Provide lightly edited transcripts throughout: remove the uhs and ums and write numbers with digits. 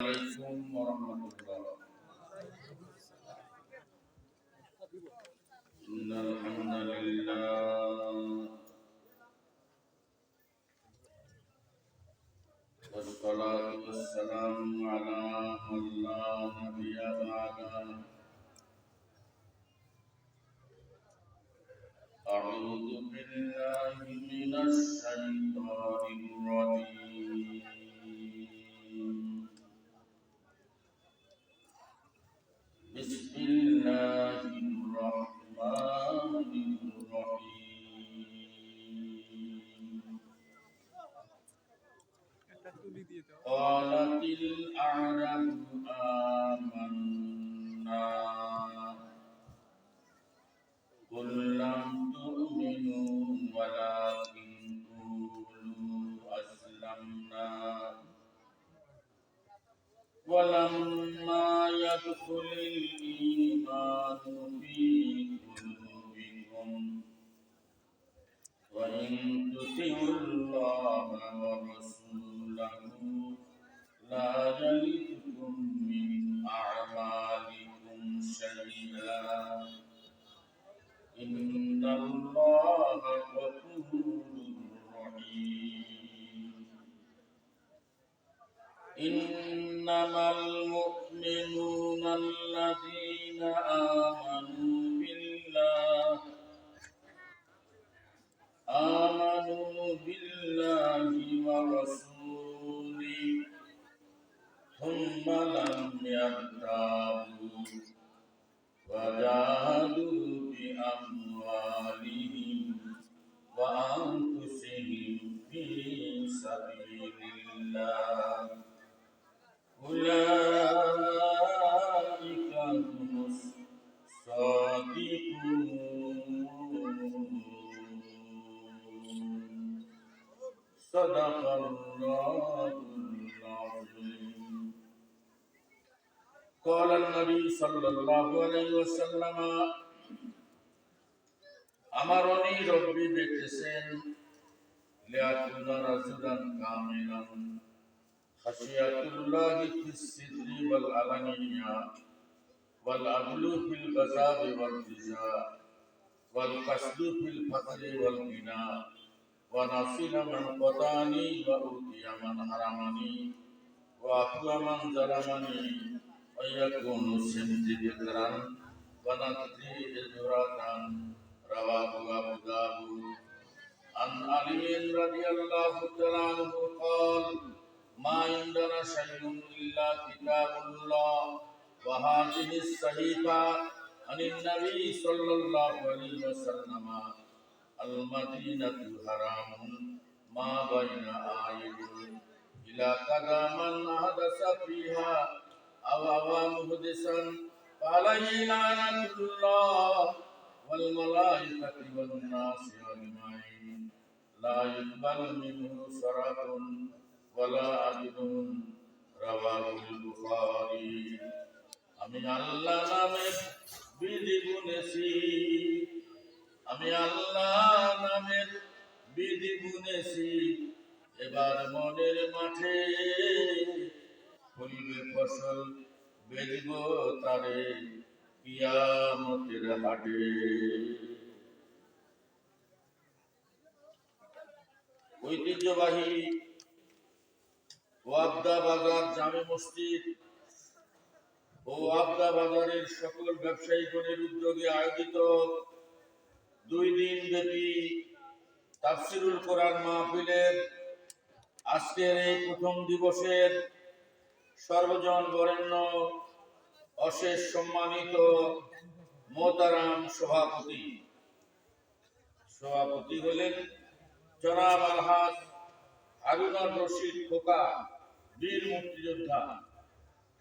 আলাইকুম ওয়া রাহমাতুল্লাহ। ইন্নাল হামদালিল্লাহ والصلاة والسلام على من لا نبي بعده. أعوذ بالله من الشيطان الرجيم. بسم الله الرحمن الرحيم. قالت الأعراب آمنا قل لم تؤمنوا ولكن قولوا أسلمنا ولما يدخل الإيمان في قلوبكم وإن تطيعوا الله ورسوله لا يلدكم من أعمالكم شيئا إن الله غفور رحيم. إنما المؤمنون الذين آمنوا بالله ورسوله ثم لم يرتابوا وجاهدوا بأموالهم وأنفسهم في سبيل الله أولئك هم الصادقون. صدق الله العظيم. قال النبي صلى الله عليه وسلم أمرني ربي بتسن لأكون رجلا كاملا خشية الله في السر والعلانية والعدل في الغضب والرجاء والقصد في الفقر والغنى ونصل من قطعني وأوتي من حرمني وأعفو من ظلمني ويكون سمت ذكرا ونقضي إجراء. رواه أبو داود. عن علي رضي الله تعالى عنه قال ما عندنا شيء إلا كتاب الله وهذه الصحيفة عن النبي صلى الله عليه وسلم المدينة حرام ما بين عائد إلى كذا من حدث فيها أو أوى محدثا فعليه لعنة الله والملائكة والناس أجمعين لا يقبل منه صلاة ولا عدل. رواه البخاري. আমি আল্লাহ নামে বিধি বুনেছি, আমি আল্লাহ নামের বিধি বুনেছি, এবার মনের মাঠে ফলবে ফসল, বেচব তারে কিয়ামতের হাটে। ঐতিহ্যবাহী ওয়াবদা বাজার জামে মসজিদ ও ওয়াবদা বাজারের সকল ব্যবসায়ীগণের উদ্যোগে আয়োজিত 2 দিন ব্যাপী তাফসীরুল কোরআন মাহফিলের আজকের এই প্রথম দিবসের সর্বজন বরেণ্য অশেষ সম্মানিত মোহতারাম সভাপতি হলেন জনাব আলহাজ হারুনুর রশিদ খোকা, বীর মুক্তিযোদ্ধা।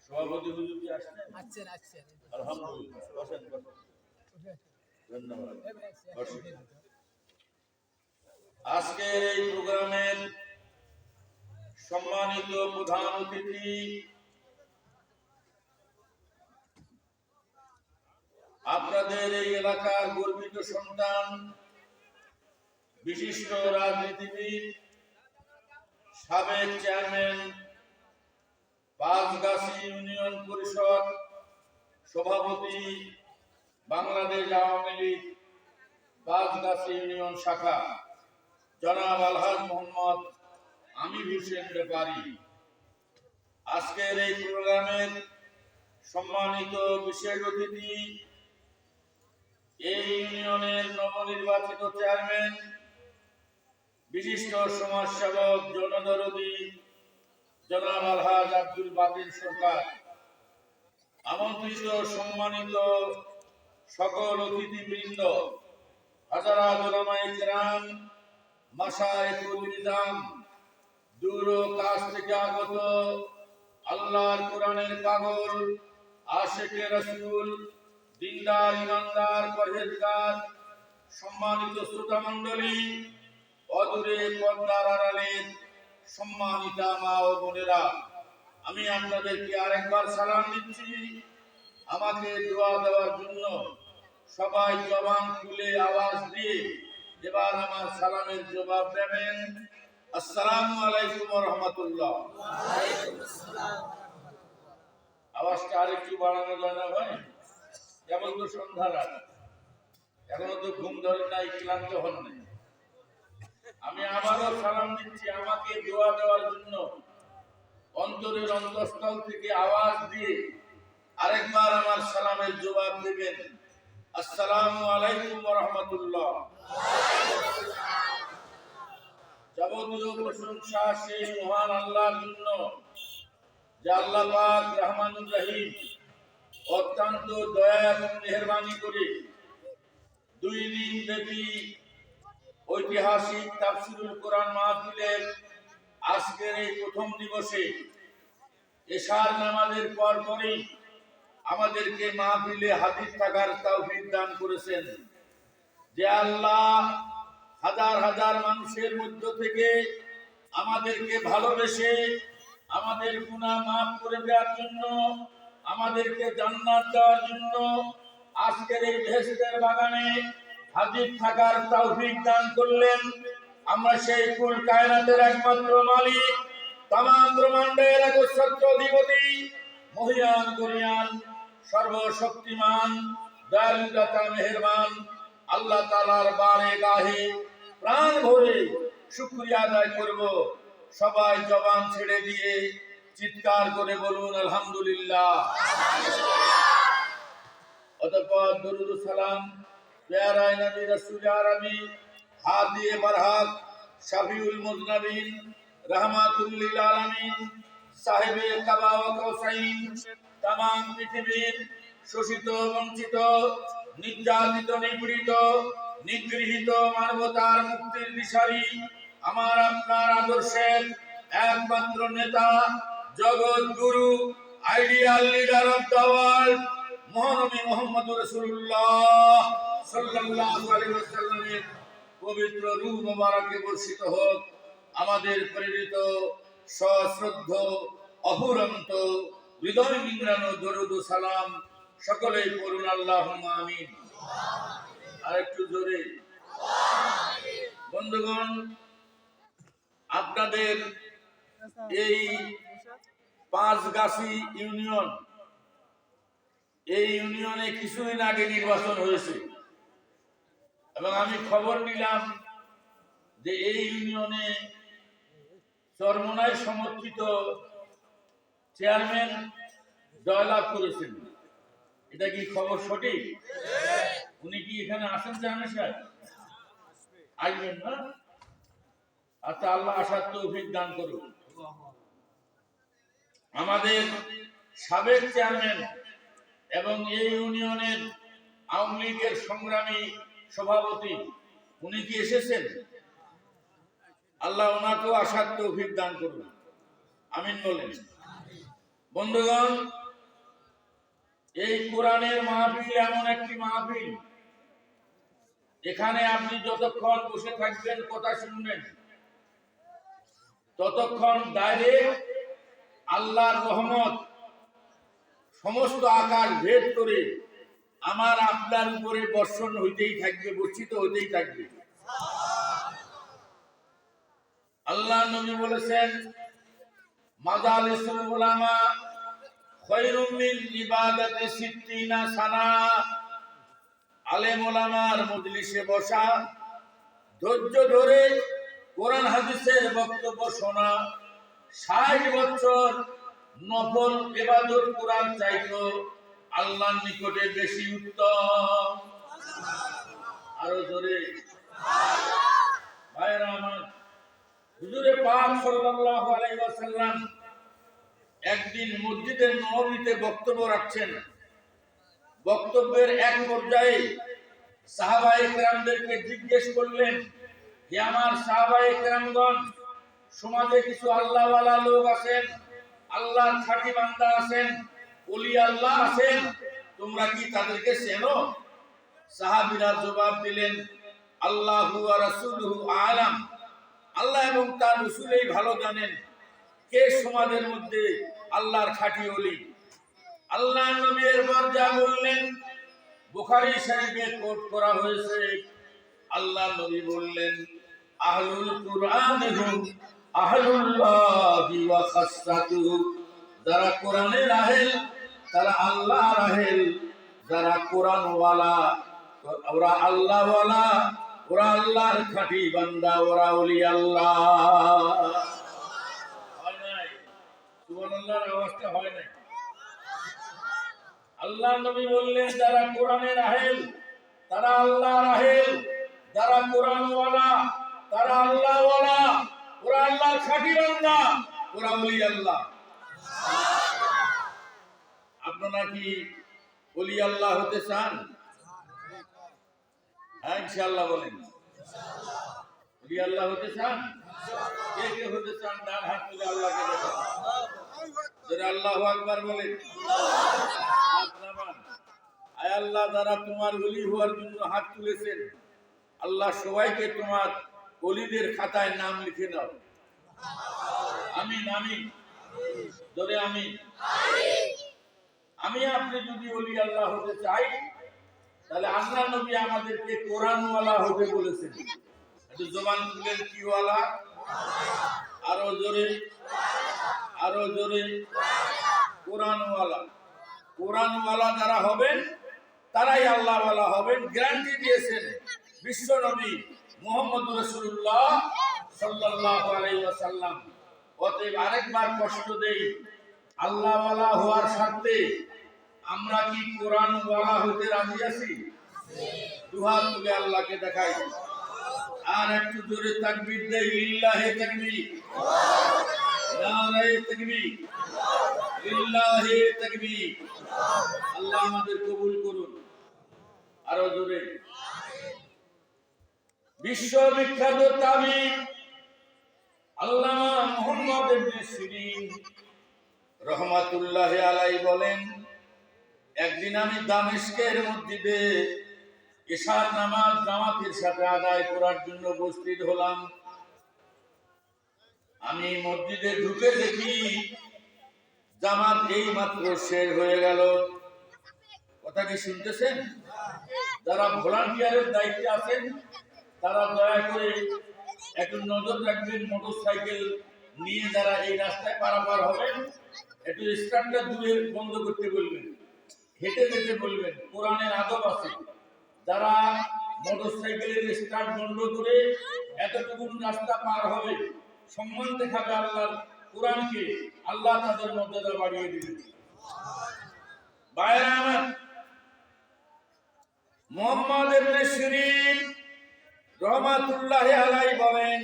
সভাপতি হুজুর কি আসছেন? আলহামদুলিল্লাহ, বসেন। ধন্যবাদ। আজকের এই প্রোগ্রামের সম্মানিত প্রধান অতিথি আপনাদের এই এলাকার গর্বিত সন্তান, বিশিষ্ট রাজনীতিবিদ, সাবেক চেয়ারম্যান পাঁচগাছি ইউনিয়ন পরিষদ সভাপতি, বাংলাদেশ আওয়ামী লীগ পাঁচগাছি ইউনিয়ন শাখা জনাব আলহাজ মোহাম্মদ আমির হোসেন ব্যাপারী। আজকের এই প্রোগ্রামের সম্মানিত বিশেষ অতিথি, এই ইউনিয়নের নবনির্বাচিত চেয়ারম্যান, বিশিষ্ট সমাজসেবক, জনদরদী জনাব আলহাজ আব্দুল বাতিল সরকার, আমন্ত্রিত সম্মানিত সকল অতিথিবৃন্দ, হাজারা উলামায়ে কেরাম, মাশায়েখুল নিজাম, দূর ও কাছ থেকে আগত আল্লাহর কোরআনের পাগল, আশিকে রাসূল, দিনদার, ইমানদার, পরহেজগার, সম্মানিত শ্রোতা মণ্ডলী, অদূরে পর্দার আড়ালের সম্মানিতা মা ও বোনেরা, আমি আপনাদেরকে আরেকবার সালাম দিচ্ছি। আমাকে দোয়া দেওয়ার জন্য সবাই জবান খুলে আওয়াজ দিয়ে এবার আমার সালামের জবাব দেবেন। আসসালামু আলাইকুম ওয়া রাহমাতুল্লাহ। আওয়াজটা আরেকটু বাড়ানো যায় না ভাই? কেমন তো সন্ধ্যা রাত, এখনো তো ঘুম ধরে নাই, ক্লান্ত হন নাই। আমি আবারও সালাম দিচ্ছি। আমাকে দোয়া দেওয়ার জন্য অন্তরের অন্তঃস্থল থেকে আওয়াজ দিয়ে আরেকবার আমার সালামের জবাব দেবেন। আসসালামু আলাইকুম ওয়া রাহমাতুল্লাহ। যাবতীয় প্রশংসা সেই মহান আল্লাহর জন্য, যে আল্লাহ পাক রহমানুর রহিম, অত্যন্ত দয়া এবং মেহেরবানি করে 2 দিন ব্যাপী ঐতিহাসিক তাফসীরুল কোরআন মাহফিলের আজকের এই প্রথম দিবসে এশার নামাজের পরপরই আমাদেরকে মাহফিলে হাজির থাকার তৌফিক দান করেছেন। যে আল্লাহ হাজার হাজার মানুষের মধ্য থেকে আমাদেরকে ভালোবেসে আমাদের গুনাহ মাফ করে দেওয়ার জন্য, আমাদেরকে জান্নাত দেওয়ার জন্য আজকের এই বেহেশতের বাগানে হাজির থাকার তৌফিক দান করলেন। আমরা সেই কুল কায়নাতের একমাত্র মালিক, তামাম ব্রহ্মাণ্ডের একচ্ছত্র অধিপতি, মহিয়ান গরিয়ান, সর্বশক্তিমান, দয়ালু দাতা, মেহেরবান আল্লাহ তাআলার বারগাহে প্রাণ ভরে শুকরিয়া আদায় করব। সবাই জবান ছেড়ে দিয়ে চিৎকার করে বলুন আলহামদুলিল্লাহ। অতঃপর দরুদ ও সালাম প্যারা নবী রাসূল আরবি হাদি বরহাক শাফিউল মুজনাবিন রাহমাতুল লিল আলামিন সাহেবে কাবা ওয়া কাউসাইন, তামাম পৃথিবীর শোষিত, বঞ্চিত, নির্যাতিত, নিপীড়িত, নিগৃহীত মানবতার মুক্তির দিশারি, আমার আপনার আদর্শের একমাত্র নেতা, জগৎ গুরু, ideal leader of the world, মহানবী মুহাম্মদুর রাসূলুল্লাহ সাল্লাল্লাহু আলাইহি ওয়াসাল্লামের পবিত্র রূহ মোবারকে বর্ষিত হোক আমাদের প্রেরিত সশ্রদ্ধ, অফুরন্ত, হৃদয় নিংড়ানো দরুদ ও সালাম। সকলেই পড়ুন আল্লাহুম্মা আমিন। আরেকটু জোরে। বন্ধুগণ, আপনাদের এই পাঁচগাছি ইউনিয়ন, এই ইউনিয়নে কিছুদিন আগে নির্বাচন হয়েছে এবং আমি খবর নিলাম যে এই ইউনিয়নে চরমোনাই সমর্থিত চেয়ারম্যান জয়লাভ করেছেন। এটা কি খবর সঠিক? উনি কি এখানে আসেন চেয়ারম্যান সাহেব? আসবেন না? আচ্ছা, আল্লাহ আসার তৌফিক দান করুন। আমাদের সাবেক চেয়ারম্যান এবং এই ইউনিয়নের আওয়ামী লীগের সংগ্রামী সভাপতি, উনি কি এসেছেন? আল্লাহ ওনাকেও আসার তৌফিক দান করুন। আমিন বলেন। বন্ধুগণ, এই কোরআনের মাহফিল এমন একটি মাহফিল, এখানে আপনি যতক্ষণ বসে থাকবেন, কথা শুনবেন, ততক্ষণ ডাইরেক্ট আল্লাহর রহমত সমস্ত আকাশ ভেদ করে আমার আপনার উপরে বর্ষণ হইতেই থাকবে, বর্ষিত হইতেই থাকবে। আল্লাহ নবী বলেছেন, মাজালিসুল উলামা খায়রুম মিন ইবাদাতি 60 সানা। আলেম ওলামার মজলিসে বসা, ধৈর্য ধরে কোরআন হাদিসের বক্তব্য শোনা 60 বছর নফল ইবাদত কোরআন চাইতো আল্লাহর নিকটে বেশি উত্তম। আরো জোরে ভাইরা আমার, হুজুরে পাক সাল্লাল্লাহু আলাইহি ওয়াসাল্লাম একদিন মসজিদের নববীতে বক্তব্য রাখছেন। বক্তব্যের এক পর্যায়ে সাহাবায়ে কেরামদেরকে জিজ্ঞেস করলেন, হে আমার সাহাবায়ে কেরামগণ, সমাজে কিছু আল্লাহওয়ালা লোক আছেন, আল্লাহর খাঁটি বান্দা আছেন, ওলি আল্লাহ আছেন, তোমরা কি তাদেরকে চেনো? সাহাবীরা জবাব দিলেন, আল্লাহু ওয়া রাসূলুহু আ'লাম, আল্লাহ এবং তার রাসূলই ভালো জানেন কে সমাজের মধ্যে আল্লাহর খাঁটি ওলি। আল্লাহ নবী এরপর যা বললেন বুখারী শরীফে কোট করা হয়েছে। আল্লাহ নবী বললেন, আহলুল কুরআনি হুম আহলুল্লাহি ওয়া খাসসাতুহু, যারা কোরআনের আহল তারা আল্লাহর আহল, যারা কোরআন ওয়ালা ওরা আল্লাহ ওয়ালা, ওরা আল্লাহর খাঁটি বান্দা, ওরা ওলি আল্লাহ। হয় নাই? সুবহানাল্লাহর আওয়াজটা হয় নাই? আল্লাহ নবী বললেন, যারা কোরআনের আহল তারা আল্লাহর আহল, যারা কোরআন ওয়ালা তারা আল্লাহ ওয়ালা, ওরা আল্লাহর খাঁটি বান্দা, ওরা ওলি আল্লাহ। আপনারা কি ওলি আল্লাহ হতে চান? হ্যাঁ ইনশাআল্লাহ বলেন। ওলি আল্লাহ হতে চান? কে কে হতে চান ডান হাত তুলে আল্লাহকে দেখান। যারা আল্লাহু আকবার বলেন। আয় আল্লাহ, যারা তোমার ওলি হওয়ার জন্য হাত তুলেছেন, আল্লাহ সবাইকে তোমার ওলিদের খাতায় নাম লিখে দাও। আমিন আমিন জোরে আমিন। আমি আপনি যদি ওলি আল্লাহ হতে চাই, তাহলে আল্লাহ নবী আমাদেরকে কোরআনওয়ালা হতে বলেছেন। একটু জবান খুলেন, কি ওয়ালা? আরো জোরে, আরো জোরে। কোরআনওয়ালা। কোরআনওয়ালা যারা হবেন তারাই আল্লাহওয়ালা হবেন, গ্যারান্টি দিয়েছেন বিশ্ব নবী মুহাম্মদ রাসূলুল্লাহ সাল্লাল্লাহু আলাইহি ওয়াসাল্লাম। অতএব আরেকবার কষ্ট দেই, আল্লাহওয়ালা হওয়ার স্বার্থে আমরা কি কোরআনওয়ালা হতে রাজি আছি? দুহাত তুলে আল্লাহকে দেখাই, আর একটু জোরে তাকবীর দেই, লিল্লাহি তাকবীর, নারে তাকবীর, লিল্লাহি তাকবীর। আল্লাহ আমাদের কবুল করুন। আরো জোরে। বিশ্ববিখ্যাত তাবিঈ আল্লামা মুহাম্মদ ইবনে সিরিন রাহমাতুল্লাহি আলাইহি বলেন, একদিন আমি দামেস্কের মসজিদে ইশার নামাজ জামাতের সাথে আদায় করার জন্য উপস্থিত হলাম। আমি মসজিদে ঢুকে দেখি জামাত এই মাত্র শেষ হয়ে গেল। কথা কি শুনতেছেন? যারা ভলান্টিয়ারের দায়িত্বে আছেন তারা দয়া করে একটু নজর রাখবেন, মোটরসাইকেল নিয়ে যারা এই রাস্তায় পারাপার হবেন একটু স্টার্টটা দূরে বন্ধ করতে বলবেন, হেঁটে যেতে বলবেন। কোরআনের আদব আছে, যারা মোটরসাইকেলের স্টার্ট বন্ধ করে এতটুকু রাস্তা পার হবে, সম্মান দেখাবে আল্লাহর কোরআনকে, আল্লাহ তাদের মর্যাদা বাড়িয়ে দিবেন। ভাইরা আমার, মুহাম্মদ ইবনে সিরিন রাহমাতুল্লাহি আলাইহি বলেন,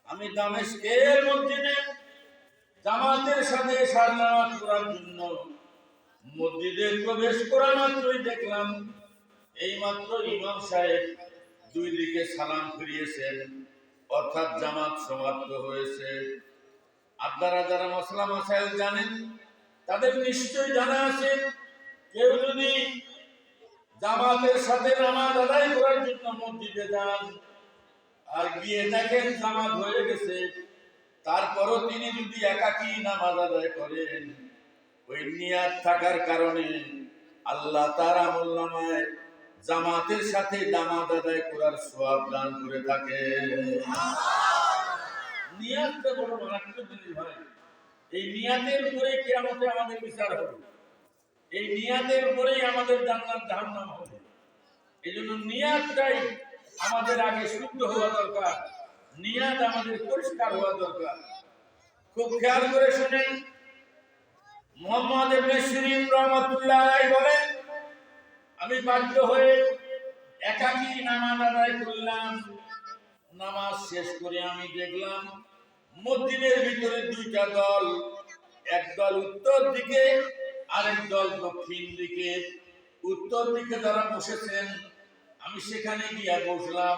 আমি দামেস্কের মসজিদে জামাতের সাথে ইশার নামাজ পড়ার জন্য মসজিদে প্রবেশ করা মাত্রই দেখলাম এইমাত্র ইমাম সাহেব দুই দিকে সালাম ফিরিয়েছেন, অর্থাৎ জামাত সমাপ্ত হয়েছে। আপনারা যারা মাসলা মাসাইল জানেন তাদের নিশ্চয়ই জানা আছে, কেউ যদি জামাতের সাথে নামাজ আদায় করার জন্য মসজিদে যান আর গিয়ে দেখেন জামাত হয়ে গেছে, তারপরও তিনি যদি একাকী নামাজ আদায় করেন, ওই নিয়াত থাকার কারণে আল্লাহ তার আমলনামায় জামাতের সাথে নামাজ আদায় করার সওয়াব দান করে থাকে। নিয়াতটা বড় মারাত্মক জিনিস ভাই। এই নিয়াতের উপরেই কিয়ামতে আমাদের বিচার হবে, এই নিয়াতের উপরেই আমাদের জান্নাত জাহান্নাম হবে। এই জন্য নিয়াতটাই আমাদের আগে শুদ্ধ হওয়া দরকার, নিয়াত আমাদের পরিষ্কার হওয়া দরকার। খুব খেয়াল করে শুনেন, মুহাম্মদ ইবনে সিরিন রাহমাতুল্লাহ আলাইহি বলেন, আমি বাধ্য হয়ে একাকী নামাজ আদায় করলাম। নামাজ শেষ করে আমি দেখলাম মসজিদের ভিতরে দুইটা দল, এক দল উত্তর দিকে, আরেক দল দক্ষিণ দিকে। উত্তর দিকে যারা বসেছেন, আমি সেখানে গিয়া বসলাম।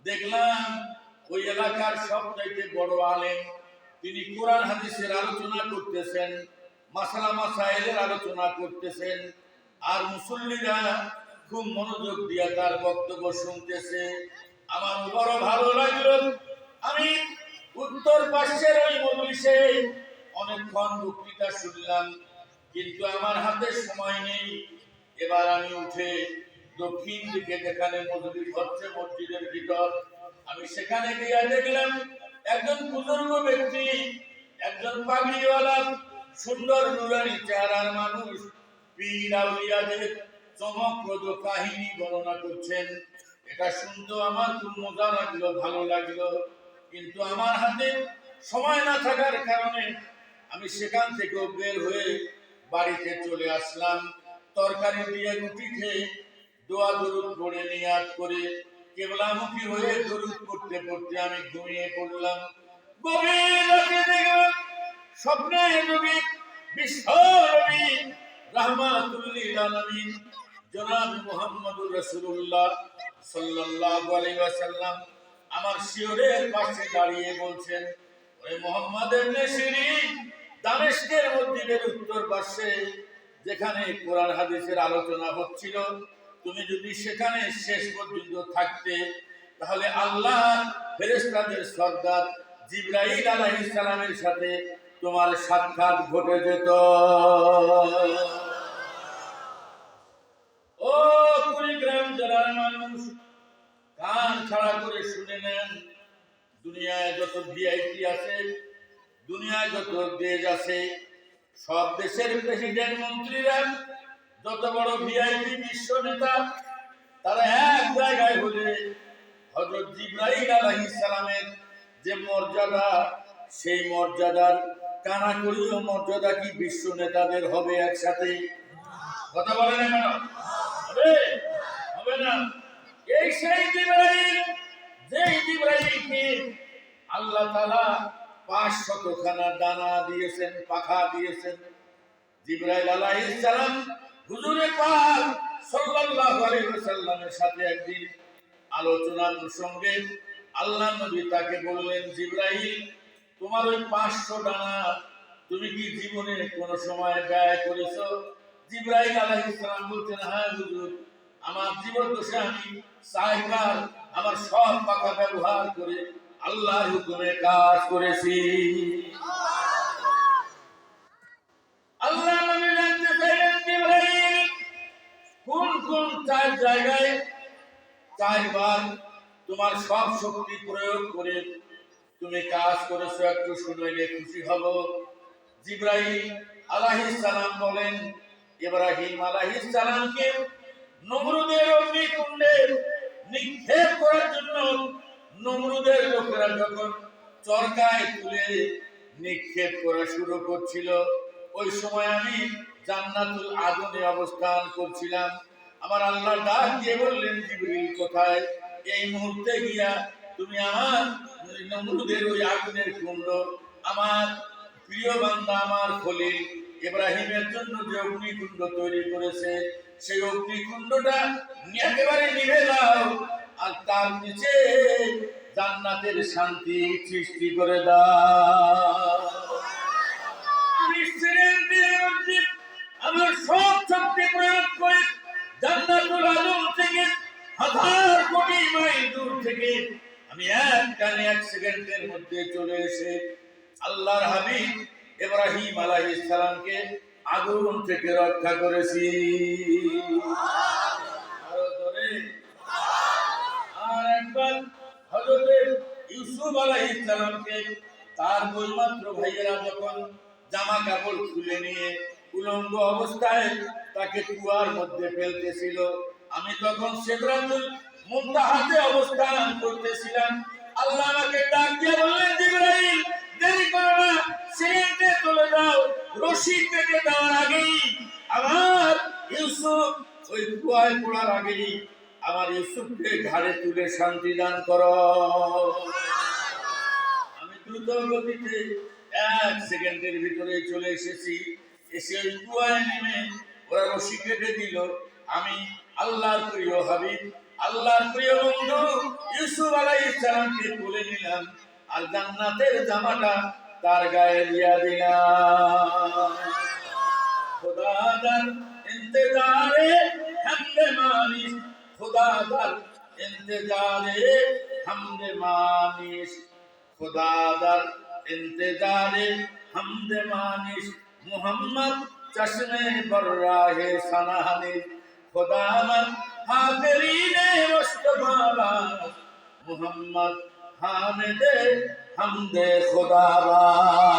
দেখলাম ওই এলাকার সবচাইতে বড় আলেম, তিনি কোরআন হাদিসের আলোচনা করতেছেন, মাসালা মাসাইলের আলোচনা করতেছেন, আর মুসল্লিরা খুব মনোযোগ দিয়ে তার বক্তব্য শুনতেছে। আমার বড় ভালো লাগলো। আমি উত্তর পাশের ওই মজলিসে অনেকক্ষণ বক্তৃতা শুনলাম, কিন্তু আমার হাতে সময় নেই। এবার আমি উঠে দক্ষিণ দিকে যেখানে মজলিস হচ্ছে মসজিদের ভিতর, আমি সেখানে গিয়ে দেখলাম একজন বুজুর্গ ব্যক্তি, একজন পাগড়িওয়ালা, সুন্দর নুরানি চেহারার মানুষ, পীর আউলিয়াদের চমকপ্রদ কাহিনী বর্ণনা করছেন। এটা শুনতে আমার খুব মজা লাগলো, ভালো লাগলো, কিন্তু আমার হাতে সময় না থাকার কারণে আমি সেখান থেকে বের হয়ে বাড়িতে চলে আসলাম। তরকারি দিয়ে রুটি খেয়ে দোয়া দরুদ পড়ে নিয়াত করে কিবলামুখী হয়ে দরুদ পড়তে পড়তে আমি ঘুমিয়ে পড়লাম। গভীর রাতে দেখলাম স্বপ্নে নবী, বিশ্ব নবী রাহমাতুল লিল আলামিন জনাব মুহাম্মদুর রাসূলুল্লাহ সাল্লাল্লাহু আলাইহি ওয়াসাল্লাম আমার শিয়রের পাশে দাঁড়িয়ে বলছেন, ওরে মুহাম্মদ ইবনে সিরিন, দামেস্কের মসজিদের উত্তর পাশে যেখানে কোরআন হাদিসের আলোচনা হচ্ছিল, তুমি যদি সেখানে শেষ পর্যন্ত থাকতে, তাহলে আল্লাহ ফেরেশতাদের সর্দার জিবরাইল আলাইহিস সালামের সাথে তোমার সাক্ষাৎ ঘটে যেত। ও কুড়িগ্রাম জেলার মানুষ, কান খাড়া করে শুনে নেন। দুনিয়ায় যত ভিআইপি আছে, দুনিয়ায় যত দেশ আছে, সব দেশের প্রেসিডেন্ট মন্ত্রীরা, যত বড় ভিআইপি বিশ্ব নেতা, তারা এক জায়গায় হলে হযরত জিবরাইল আলাইহিস সালামের যে মর্যাদা, সেই মর্যাদার কানাকড়িও মর্যাদা কি বিশ্ব নেতাদের হবে একসাথে? কথা বলেন না কেন? হবে? হবে না। এই সেই জিবরাইল, যেই জিবরাইলকে আল্লাহ তাআলা 500 খানা দানা দিয়েছেন, পাখা দিয়েছেন। জিবরাইল আলাইহিস সালাম হুজুরে পাক সাল্লাল্লাহু আলাইহি ওয়াসাল্লামের সাথে একদিন আলোচনা প্রসঙ্গে আল্লাহ নবী তাকে বললেন, জিবরাইল, তোমার ওই 500 ডানা তুমি কি জীবনে কোন সময় ব্যয় করেছো? জিবরাইল আলাইহিস সালাম বলছেন, হ্যাঁ হুজুর, আমার জীবন দশে আমি সাইবার আমার সব পাখা ব্যবহার করে আল্লাহর হুকুমে কাজ করেছি। আল্লাহ নবী জানতে চাইলেন, জিবরাইল, কোন কোন 4 জায়গায় 4 বার তোমার সব শক্তি প্রয়োগ করে তুমি কাজ করেছো, একটু শুনলে খুশি হব। জিবরাইল আলাইহিস সালাম বলেন, ইব্রাহিম আলাইহিস সালামকে নমরুদের অগ্নিকুণ্ডে নিক্ষেপ করার জন্য নমরুদের লোকেরা যখন চরকায় তুলে নিক্ষেপ করা শুরু করছিল, ওই সময় আমি জান্নাতুল আদনে অবস্থান করছিলাম। আমার আল্লাহ ডাক দিয়ে বললেন, জিবরিল কোথায়? এই মুহূর্তে গিয়া তুমি আমার নমরুদের ওই আগুনের কুণ্ড, আমার প্রিয় বান্দা, আমার খলিল ইব্রাহিমের জন্য যে অগ্নিকুণ্ড তৈরি করেছে, সেই অগ্নিকুণ্ডটা একেবারে নিভে দাও, আর তার নিচে জান্নাতের শান্তি সৃষ্টি করে দাও। আমার সব শক্তি প্রয়োগ করে জান্নাতুল আদম থেকে 1000 কোটি মাইল দূর থেকে আমি এক সেকেন্ডের মধ্যে চলে এসে আল্লাহর হাবিব ইব্রাহিম আলাইহিস সালামকে আগুন থেকে রক্ষা করেছি। আর একবার হযরত ইউসুফ আলাইহিস সালামকে তার বৈমাত্র ভাইয়েরা যখন জামা কাপড় খুলে নিয়ে উলঙ্গ অবস্থায় তাকে কুয়ার মধ্যে ফেলতেছিল। আমি তখন সিদরাতুল মুনতাহাতে অবস্থান করতেছিলাম। আল্লাহ আমাকে ডাক দিয়ে বললেন, জিবরাইল দেরি করো না, সিঁড়িতে চলে যাও, রশি কেটে দেওয়ার আগেই আমার ইউসুফ ওই কুয়ায় পড়ার আগেই আমার ইউসুফকে ঘাড়ে তুলে শান্তি দান করো। আমি দ্রুত গতিতে 1 সেকেন্ডের ভিতরে চলে এসেছি। এসে ওই কুয়ায় নেমে ওরা রশি কেটে দিল। আমি আল্লাহর প্রিয় হাবিব, আল্লাহর প্রিয় বন্ধু ইউসুফ আলাইহিস সালামকে তুলে নিলাম আর জান্নাতের জামাটা তার গায়ে দিয়া দিলাম। খুদাদার ইন্তজারে হামদে মানিস, খুদাদার ইন্তজারে হামদে মানিস, খুদাদার ইন্তজারে হামদে মানিস, মুহাম্মদ চশমে বর্রাহে সনাহানি, খুদামদ হাফিরিনে মুস্তফা, মুহাম্মদ হামিদে হামদে খুদাবাদ।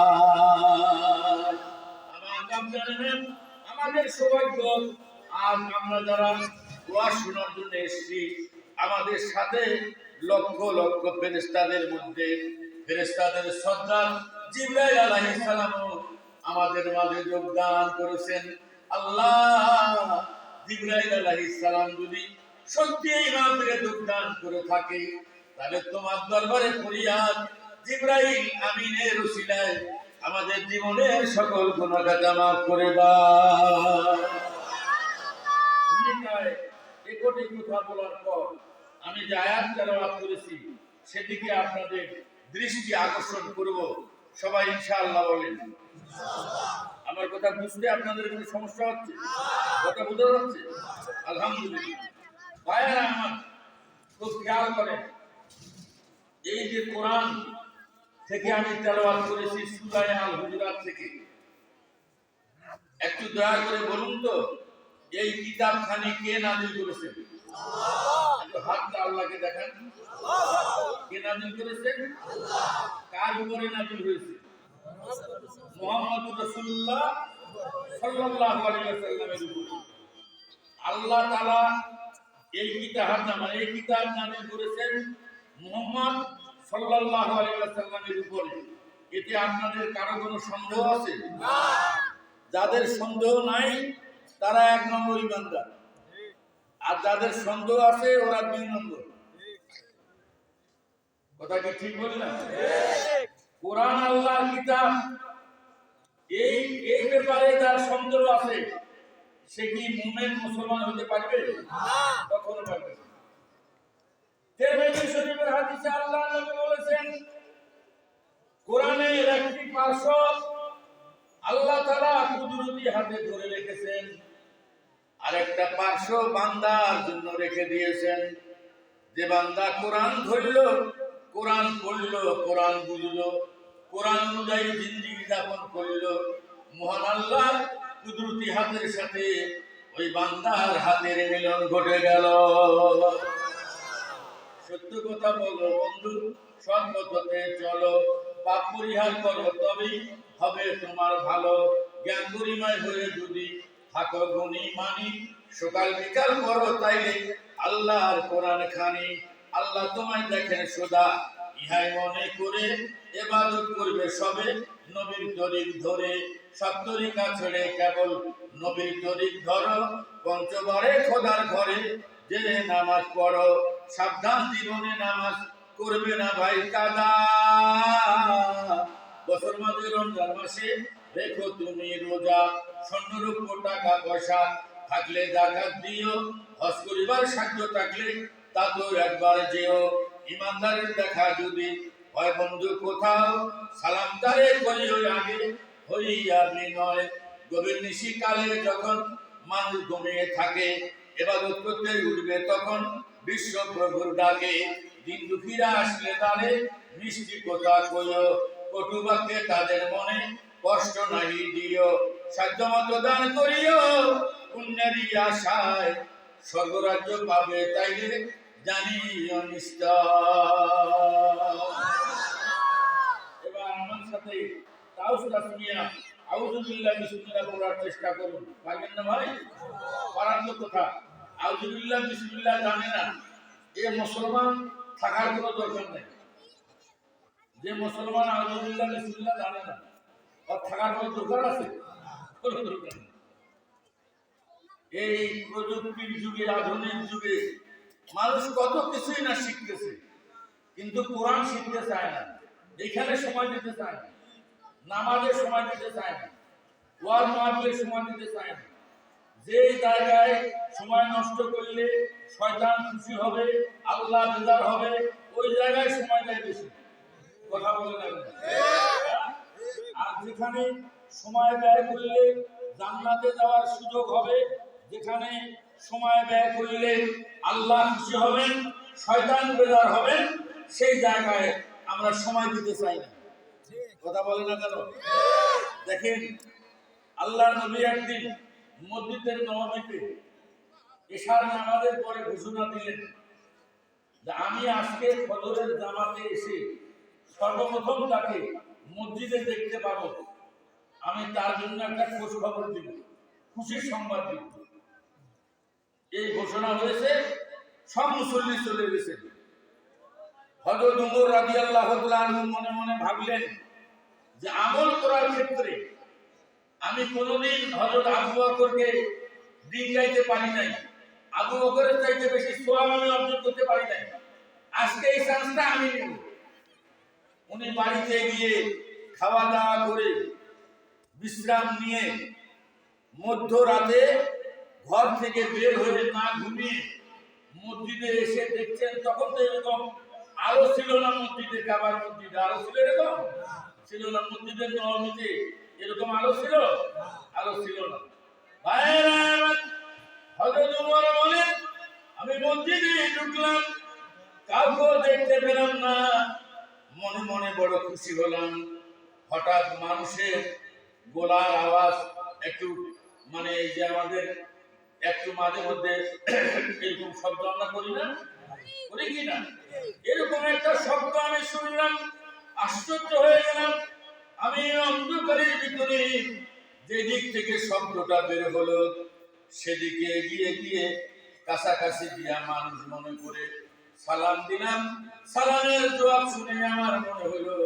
আমাদের সৌভাগ্য আজ আমরা যারা দোয়া শোনার জন্য এসেছি, আমাদের সাথে লক্ষ লক্ষ ফেরেশতাদের মধ্যে ফেরেশতাদের সর্দার জিবরাইল আলাইহিস সালাম আমাদের মাঝে যোগদান করেছেন। আল্লাহ, জিবরাইল আলাইহিস সালাম যদি সত্যি এই মাহফিলে যোগদান করে থাকে, তাহলে তোমার দরবারে ফরিয়াদ, জিবরাইল আমিনের ওসিলায় আমাদের জীবনের সকল গুনাহ খাতা মাফ করে দাও। ভূমিকায় একটি কথা বলার পর আমি যে আয়াত তেলাওয়াত করেছি সেদিকে আপনাদের দৃষ্টি আকর্ষণ করব। সবাই ইনশাআল্লাহ বলেন। আমার কথা বুঝতে আপনাদের কোনো সমস্যা হচ্ছে? কথা বোঝা যাচ্ছে? আলহামদুলিল্লাহ। ভাইয়েরা আমার, খুব খেয়াল করেন, এই যে কোরআন থেকে আমি তেলাওয়াত করেছি সূরা আল হুজুরাত থেকে, একটু দয়া করে বলুন তো এই কিতাবখানি কে নাযিল করেছেন? একটু হাতটা আল্লাহকে দেখান। কে নাযিল করেছেন? কার উপরে নাযিল হয়েছে? মুহাম্মদুর রাসূলুল্লাহ সাল্লাল্লাহু আলাইহি ওয়াসাল্লামের উপরে। আল্লাহ তাআলা এই কিতাব নাযিল করেছেন মুহাম্মদ সাল্লাল্লাহু আলাইহি ওয়াসাল্লামের উপরে। এতে আপনাদের কারো কোনো সন্দেহ আছে? না। যাদের সন্দেহ নাই তারা 1 নম্বর ঈমানদার, আর যাদের সন্দেহ আছে ওরা 2 নম্বর। কথা কি ঠিক বললাম? ঠিক। কোরআন আল্লাহর কিতাব, এই ব্যাপারে যার সন্দেহ আছে সে কি মুমিন মুসলমান হতে পারবে? না, কখনো পারবে না। তিরমিজি শরীফের হাদিসে আল্লাহ নবী বলেছেন, কোরআনের একটি পার্শ্ব আল্লাহ তাআলা কুদরতি হাতে ধরে রেখেছেন, আর একটা পার্শ্ব বান্দার জন্য রেখে দিয়েছেন। যে বান্দা কোরআন ধরলো, কোরআন পড়লো, কোরআন বুঝলো, কোরআন অনুযায়ী জিন্দেগি যাপন করলো, মহান আল্লাহ কুদরতি হাতের সাথে ওই বান্দার হাতের মিলন ঘটে গেল। সত্য কথা বলো বন্ধু, সৎ পথে চলো, পাপ পরিহার করো, তবেই হবে তোমার ভালো। জ্ঞান গরিমায় হয়ে যদি থাকো গুণী মানি, সকাল বিকাল করো তাইলে আল্লাহর কোরআন খানি। আল্লাহ তোমায় দেখেন সদা, ইহাই মনে করে ইবাদত করবে সবে নবীর তরিক ধরে। সব তরিকা ছেড়ে কেবল নবীর তরিক ধরো, পঞ্চবারে খোদার ঘরে যে নামাজ পড়ো। সাবধান, জীবনে নামাজ করবে না ভাই কাদা। বছর মাঝে রমজান মাসে রেখো তুমি রোজা, স্বর্ণরূপ টাকা পয়সা থাকলে যাকাত দিও, হজ করিবার সাধ্য থাকলে তা তো একবার যেও। ইমানদারের দেখা যদি হয় বন্ধু কোথাও, সালাম তারে করিও আগে হইয়া বিনয়। গভীর নিশিকালে যখন মানুষ ঘুমিয়ে থাকে, ইবাদত করতে উঠবে তখন বিশ্ব প্রভুর ডাকে। দিন দুঃখীরা আসলে তারে মিষ্টি কথা কইও, কটু বাক্যে তাদের মনে কষ্ট নাহি দিও। সাধ্যমতো দান করিও পুণ্যেরই আশায়, স্বর্গরাজ্য পাবে তাইলে জানিও নিশ্চয়। এবার আমার সাথে তাওসিয়া আউযুবিল্লাহ বিসমিল্লাহ পড়ার চেষ্টা করুন। পারবেন না ভাই? পারার তো কথা। আউযুবিল্লাহ বিসমিল্লাহ জানে না, এ মুসলমান থাকার কোনো দরকার নেই। যে মুসলমান আউযুবিল্লাহ বিসমিল্লাহ জানে না, ওর থাকার কোনো দরকার আছে? কোনো দরকার নেই। এই প্রযুক্তির যুগে, আধুনিক যুগে মানুষ কত কিছুই না শিখতেছে, কিন্তু কোরআন শিখতে চায় না, এখানে সময় দিতে চায় না, নামাজে সময় দিতে চায় না, ওয়াজ মাহফিলে সময় দিতে চায় না। যে জায়গায় সময় নষ্ট করলে শয়তান খুশি হবে, আল্লাহ বেজার হবে, ওই জায়গায় সময় দেয় বেশি। কথা বলে না? আর যেখানে সময় ব্যয় করলে জান্নাতে যাওয়ার সুযোগ হবে, যেখানে সময় ব্যয় করলে আল্লাহ খুশি হবেন, শয়তান বেজার হবেন, সেই জায়গায় আমরা সময় দিতে চাই না। কথা বলে না কেন? দেখেন, আল্লাহ নবী একদিন মসজিদের নববীতে এশার নামাজের পরে ঘোষণা দিলেন যে আমি আজকে ফজরের জামাতে এসে সর্বপ্রথম তাকে মসজিদে দেখতে পাবো, আমি তার জন্য একটা খোঁজ খবর দিব, খুশির সংবাদ দিব। এই ঘোষণা হয়েছে, সব মুসল্লি চলে গেছে। হযরত ওমর রাদিয়াল্লাহু তাআলা আনহু মনে মনে ভাবলেন যে আমল করার ক্ষেত্রে আমি কোনোদিন হযরত আবু বকরকে দিন গাইতে পারি নাই, আবু বকরের চাইতে বেশি সওয়াব আমি অর্জন করতে পারি নাই, আজকে এই চান্সটা আমি নেব। উনি বাড়িতে গিয়ে খাওয়া দাওয়া করে বিশ্রাম নিয়ে মধ্যরাতে ঘর থেকে বের হয়ে না ঘুমিয়ে মসজিদে এসে দেখছেন, তখন তো এরকম আলো ছিল না মসজিদে, কাবার মসজিদে আলো ছিল, এরকম ছিল না। মসজিদের নববীতে এরকম আলো ছিল? আলো ছিল না। ভাইরা হযরত ওমর বলেন, আমি মসজিদে ঢুকলাম, কাউকে দেখতে পেলাম না, মনে মনে বড় খুশি হলাম। হঠাৎ মানুষের গলার আওয়াজ একটু, মানে এই যে আমাদের একটু মাঝে মধ্যে এরকম শব্দ আমরা করি না, করি কি না? এরকম একটা শব্দ আমি শুনলাম, আশ্চর্য হয়ে গেলাম। আমি অন্ধকারের ভিতরে যে দিক থেকে শব্দটা বের হলো সেদিকে এগিয়ে গিয়ে কাছাকাছি গিয়া মানুষ মনে করে সালাম দিলাম। সালামের জবাব শুনে আমার মনে হলো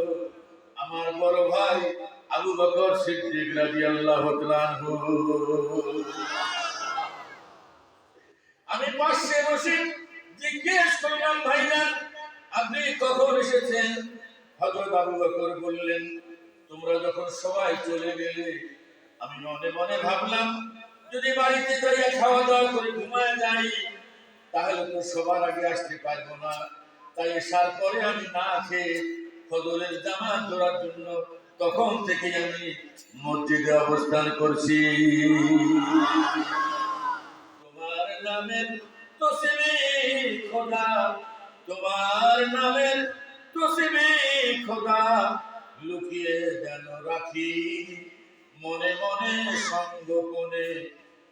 আমার বড় ভাই আবু বকর সিদ্দিক রাদিয়াল্লাহু তাআলা আনহু। আমি পাশে বসে জিজ্ঞেস করলাম, ভাইজান আপনি কখন এসেছেন? হযরত আবু বকর বললেন, তোমরা যখন সবাই চলে গেলে আমি মনে মনে ভাবলাম যদি বাড়িতে যাইয়া খাওয়া দাওয়া করে ঘুমায় যাই তাহলে তো সবার আগে আসতে পারবো না, তাই এসার পরে আমি না খেয়ে ফজরের জামাত ধরার জন্য তখন থেকে আমি মসজিদে অবস্থান করছি। তোমার নামের তসবিহ খোদা, তোমার নামের তসবিহ খোদা, লুকিয়ে যেন রাখি মনে মনে সঙ্গোপনে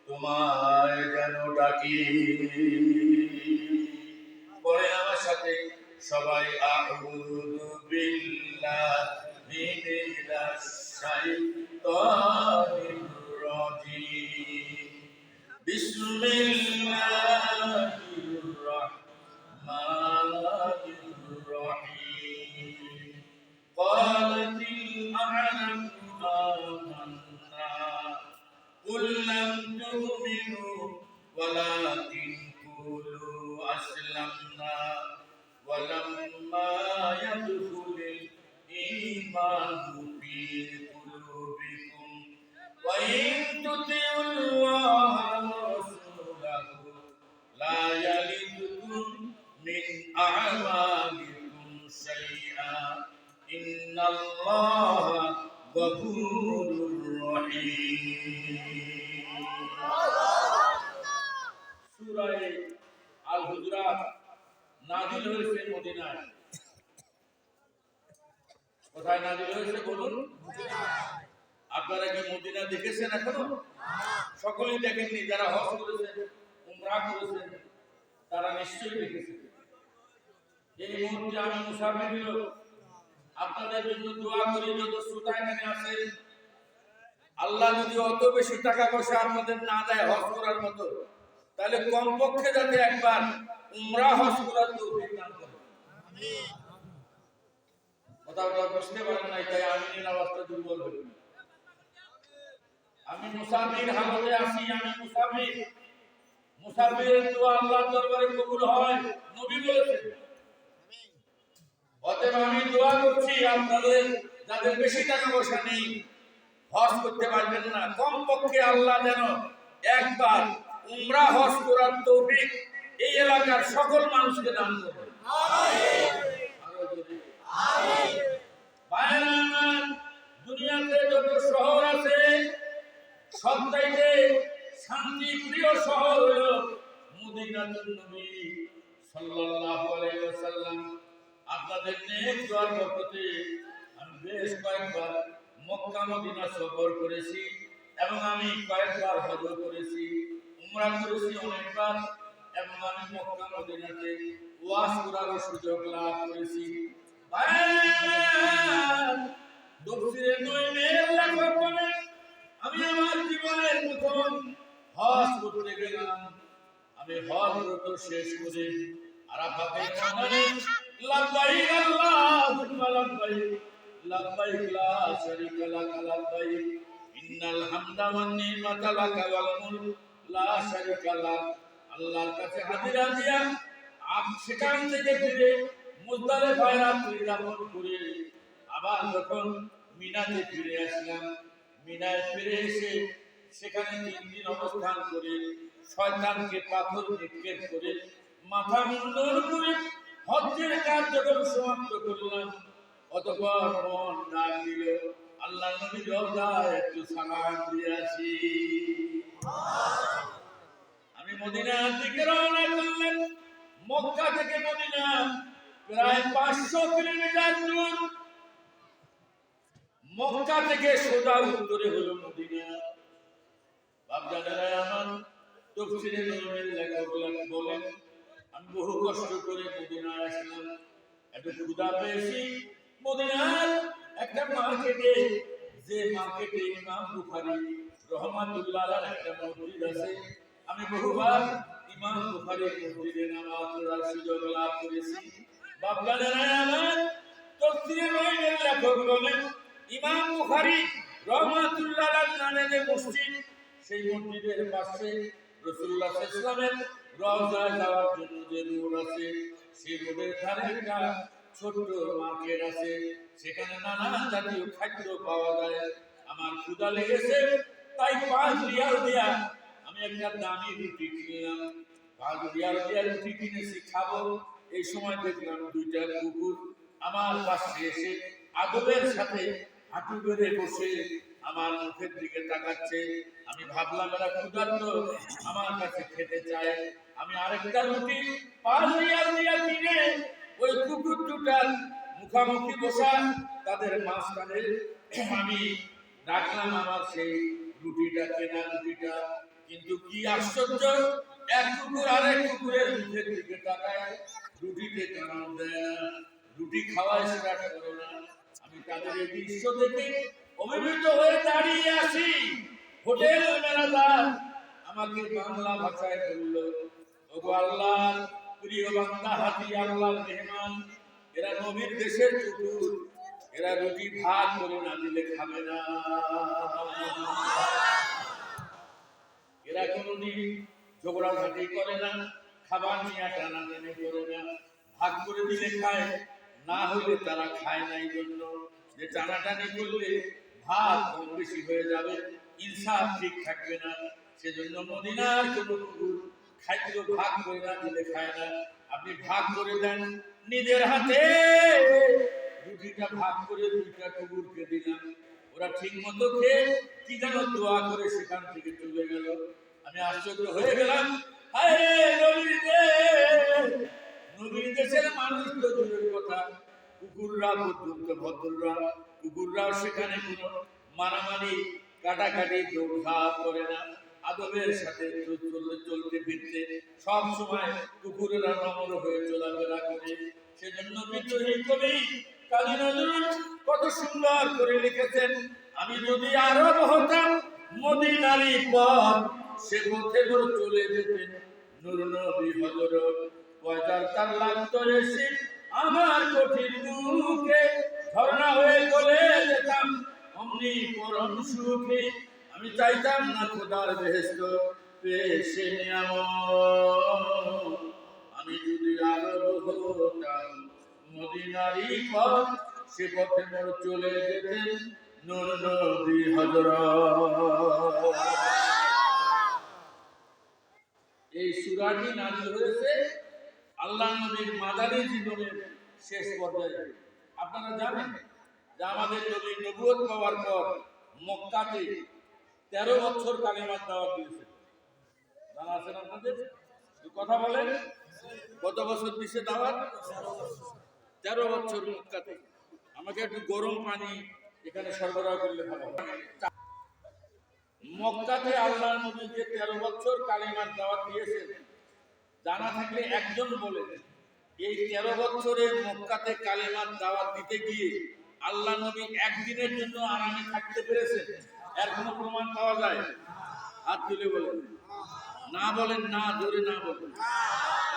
তোমায় যেন ডাকি। পরে আমার সাথে সবাই আউযু বিল্লাহি মিনাশ শাইতানির রাজিম, বিসমিল্লাহির রাহমানির রহিম। ক্বালাতিল আ'রাবু আমান্না কুল লাম তু'মিনু ওয়ালাকিন কুলু আসলামনা ওয়ালাম্মা ইয়াদখুলিল ঈমানু ফী কুলুবিকুম ওয়া ইন তুতিউল্লাহা ওয়া রাসূলাহু লা ইয়ালিদকুম মিন আ'মালিকুম শাইআ ইন্নাল্লাহা গফুরুর রহিম। সূরা আল হুজুরাত নাযিল হয়েছে মদিনায়। কোথায় নাযিল হয়েছে বলুন? আপনারা কি মদিনা দেখেছেন এখনো? সকলেই দেখেননি। যারা হজ করেছেন, উমরা করেছেন, তারা নিশ্চয়ই দেখেছেন। এই মুহূর্তে আমি মুসাফির আপনাদের জন্য দোয়া করি। যত শ্রোতা এখানে আছেন আল্লাহ যদি অত বেশি টাকা পয়সা আমাদের না দেয় হজ করার মতো, তাহলে কমপক্ষে যাতে একবার উমরা হজ করার তৌফিক দান করে। কথাটা বুঝতে পারেন নাই, তাই আমিনের আওয়াজটা দুর্বল হয়ে গেল। আমি মুসাফির হালতে আছি, আমি মুসাফির। মুসাফিরের দোয়া আল্লাহর দরবারে কবুল হয়, নবী বলেছেন। অতএব আমি দোয়া করছি আপনাদের যাদের বেশি টাকা পয়সা নেই, হজ করতে পারবেন না, কমপক্ষে আল্লাহ যেন একবার উমরা হজ করার তৌফিক এই এলাকার সকল মানুষকে দান করেন। আমিন। দুনিয়াতে যত শহর আছে সবচাইতে শান্তি প্রিয় শহর হলো মদিনাতুন নবী সাল্লাল্লাহু আলাইহি ওয়াসাল্লাম। আপনাদের নেক দোয়ার বরকতে আমি বেশ কয়েকবার মক্কা মদিনা সফর করেছি এবং আমি কয়েকবার হজ করেছি, উমরা করেছি অনেকবার, এবং আমি মক্কা মদিনাতে ওয়াজ করার সুযোগ লাভ করেছি। আমি আমার জীবনের প্রথম হজ করতে গেলাম। আমি হজ ব্রত শেষ করে আরাফাতের ময়দানে লাব্বাইক আল্লাহুম্মা লাব্বাইক লাব্বাইক লা শারীকা লাক লাব্বাইক ইন্নাল হামদা ওয়ান নি'মাতা লাকা ওয়াল মুলক লা শারীকা লাক, আল্লাহর কাছে হাজিরা দিয়া সেখান থেকে ফিরে মুজদালিফায় রাত্রি যাপন করে আবার যখন মিনাতে ফিরে আসলাম, মিনায় ফিরে এসে সেখানে 3 দিন অবস্থান করে শয়তানকে পাথর নিক্ষেপ করে মাথা মুন্ডন করে হজ্জের কাজ যখন সমাপ্ত করলাম, অতঃপর মন ডাক দিল আল্লাহ নবী রওজায় একটু সালাম দিয়ে আসি। আমি মদিনার দিকে রওনা করলাম। মক্কা থেকে মদিনা প্রায় 500 কিলোমিটার দূর। মক্কা থেকে সোজা উত্তরে হলো মদিনা। বাপদাদারা আমার তাফসীরে নববীর লেখকরা বলেন, আমি বহু কষ্ট করে মদিনায় আসলাম, একটু ক্ষুধা পেয়েছি। মদিনার একটা মার্কেটে, যে মার্কেটে ইমাম বুখারী রাহমাতুল্লাহ আলাইহির একটা মসজিদ আছে, আমি বহুবার ইমাম বুখারীর মসজিদে নামাজ পড়ার সুযোগ লাভ করেছি। বাপদাদারা আমার তাফসীরে নববীর লেখক বলেন, ইমাম বুখারী রাহমাতুল্লাহ আলাইহির নামে যে মসজিদ, সেই মসজিদের পাশে রাসূলুল্লাহ সাল্লাল্লাহু আলাইহি ওয়াসাল্লামের রওজায় যাওয়ার জন্য যে রোড আছে, সেই রোডের ধারে একটা ছোট্ট মার্কেট আছে, সেখানে নানা জাতীয় খাদ্য পাওয়া যায়। আমার ক্ষুধা লেগেছে, তাই 5 রিয়াল দিয়া আমি একটা দামি রুটি কিনলাম। 5 রিয়াল দিয়া রুটি কিনেছি, খাবো। এই সময় দেখলাম 2টা কুকুর আমার পাশে এসে আদবের সাথে হাঁটু বেঁধে বসে আমার মুখের দিকে তাকাচ্ছে। আমি ভাবলাম এরা ক্ষুধার্ত, আমার কাছে খেতে চায়। আমি আরেকটা রুটি 5 রিয়াল দিয়া কিনে ওই কুকুর দুটার মুখামুখি বসা, তাদের মাঝখানে আমি রাখলাম আমার সেই রুটিটা, কেনা রুটিটা। কিন্তু কি আশ্চর্য, এক কুকুর আরেক কুকুরের মুখের দিকে তাকায়, রুটিতে কামড় দেয় না, রুটি খাওয়ায় স্টার্ট করে না। আমি তাদের এই দৃশ্য দেখে অভিভূত হয়ে দাঁড়িয়ে আছি। হোটেল ম্যানেজার আমাকে বাংলা ভাষায় বলল, ওগো আল্লাহর প্রিয় বান্দা হাজি, আল্লাহর মেহমান, এরা নবীর দেশের কুকুর, এরা রুটি ভাগ করে না দিলে খাবে না। এরা কোনদিন ঝগড়াঝাটি করে না, খাবার নিয়ে টানাটানি করে না, ভাগ করে দিলে খায়, না হলে তারা খায় না। এই জন্য যে টানাটানি করলে ভাগ কম বেশি হয়ে যাবে, ইনসাফ ঠিক থাকবে না। সেজন্য মদিনার কোনো কুকুর খাদ্য ভাগ করে না দিলে খায় না। আপনি ভাগ করে দেন, নিজের হাতে রুটিটা ভাগ করে 2টা কুকুরকে দিলাম। ওরা ঠিক মতো খেয়ে কি যেন দোয়া করে সেখান থেকে চলে গেল। আমি আশ্চর্য হয়ে গেলাম, হায় নবীর দেশের মানুষ তো দূরের কথা, কুকুররা পর্যন্ত ভদ্ররা, কুকুররাও সেখানে কোনো মারামারি কাটাকাটি দৌড়ঝাঁপ করে না, আদবের সাথে চলতে ফিরতে সব সময় কুকুরেরা নম্র হয়ে চলাফেরা করে। সেজন্য বিদ্রোহী কবি কাজী নজরুল কত সুন্দর করে লিখেছেন, আমি যদি আরব হতাম মদিনারই পথ সে পথে চলে যেতেন নূর নবী হযরত পয়দার তার লাগতো এসে আমার কঠিন বুকে ঝর্ণা হয়ে চলে যেতাম অমনি পরম সুখে আমি চাইতাম না খোদার বেহেশত পেশে নিয়ামত আমি যদি আরব হতাম মদিনারই পথ সে পথে চলে যেতেন নূর নবী হযরত। এই সূরাটি নাযিল হয়েছে আল্লাহ নবীর মাদানী জীবনের শেষ পর্যায়ে। আপনারা জানেন যে আমাদের নবী নবুয়ত পাওয়ার পর মক্কাতে 13 বছর কালিমার দাওয়াত দিয়েছেন। জানা আছে না আপনাদের? কথা বলেন, কত বছর দিয়েছে দাওয়াত? 13 বছর মক্কাতে। আমাকে একটু গরম পানি এখানে সরবরাহ করলে ভালো হয়। মক্কাতে আল্লাহ নবী যে 13 বছর কালিমার দাওয়াত দিয়েছেন, জানা থাকলে একজন বলে এই 13 বছরের মক্কাতে কালিমার দাওয়াত দিতে গিয়ে আল্লাহ নবী একদিনের জন্য আরামে থাকতে পেরেছেন, এর কোনো প্রমাণ পাওয়া যায়? হাত তুলে বলেন। না বলেন না, জোরে না বলেন,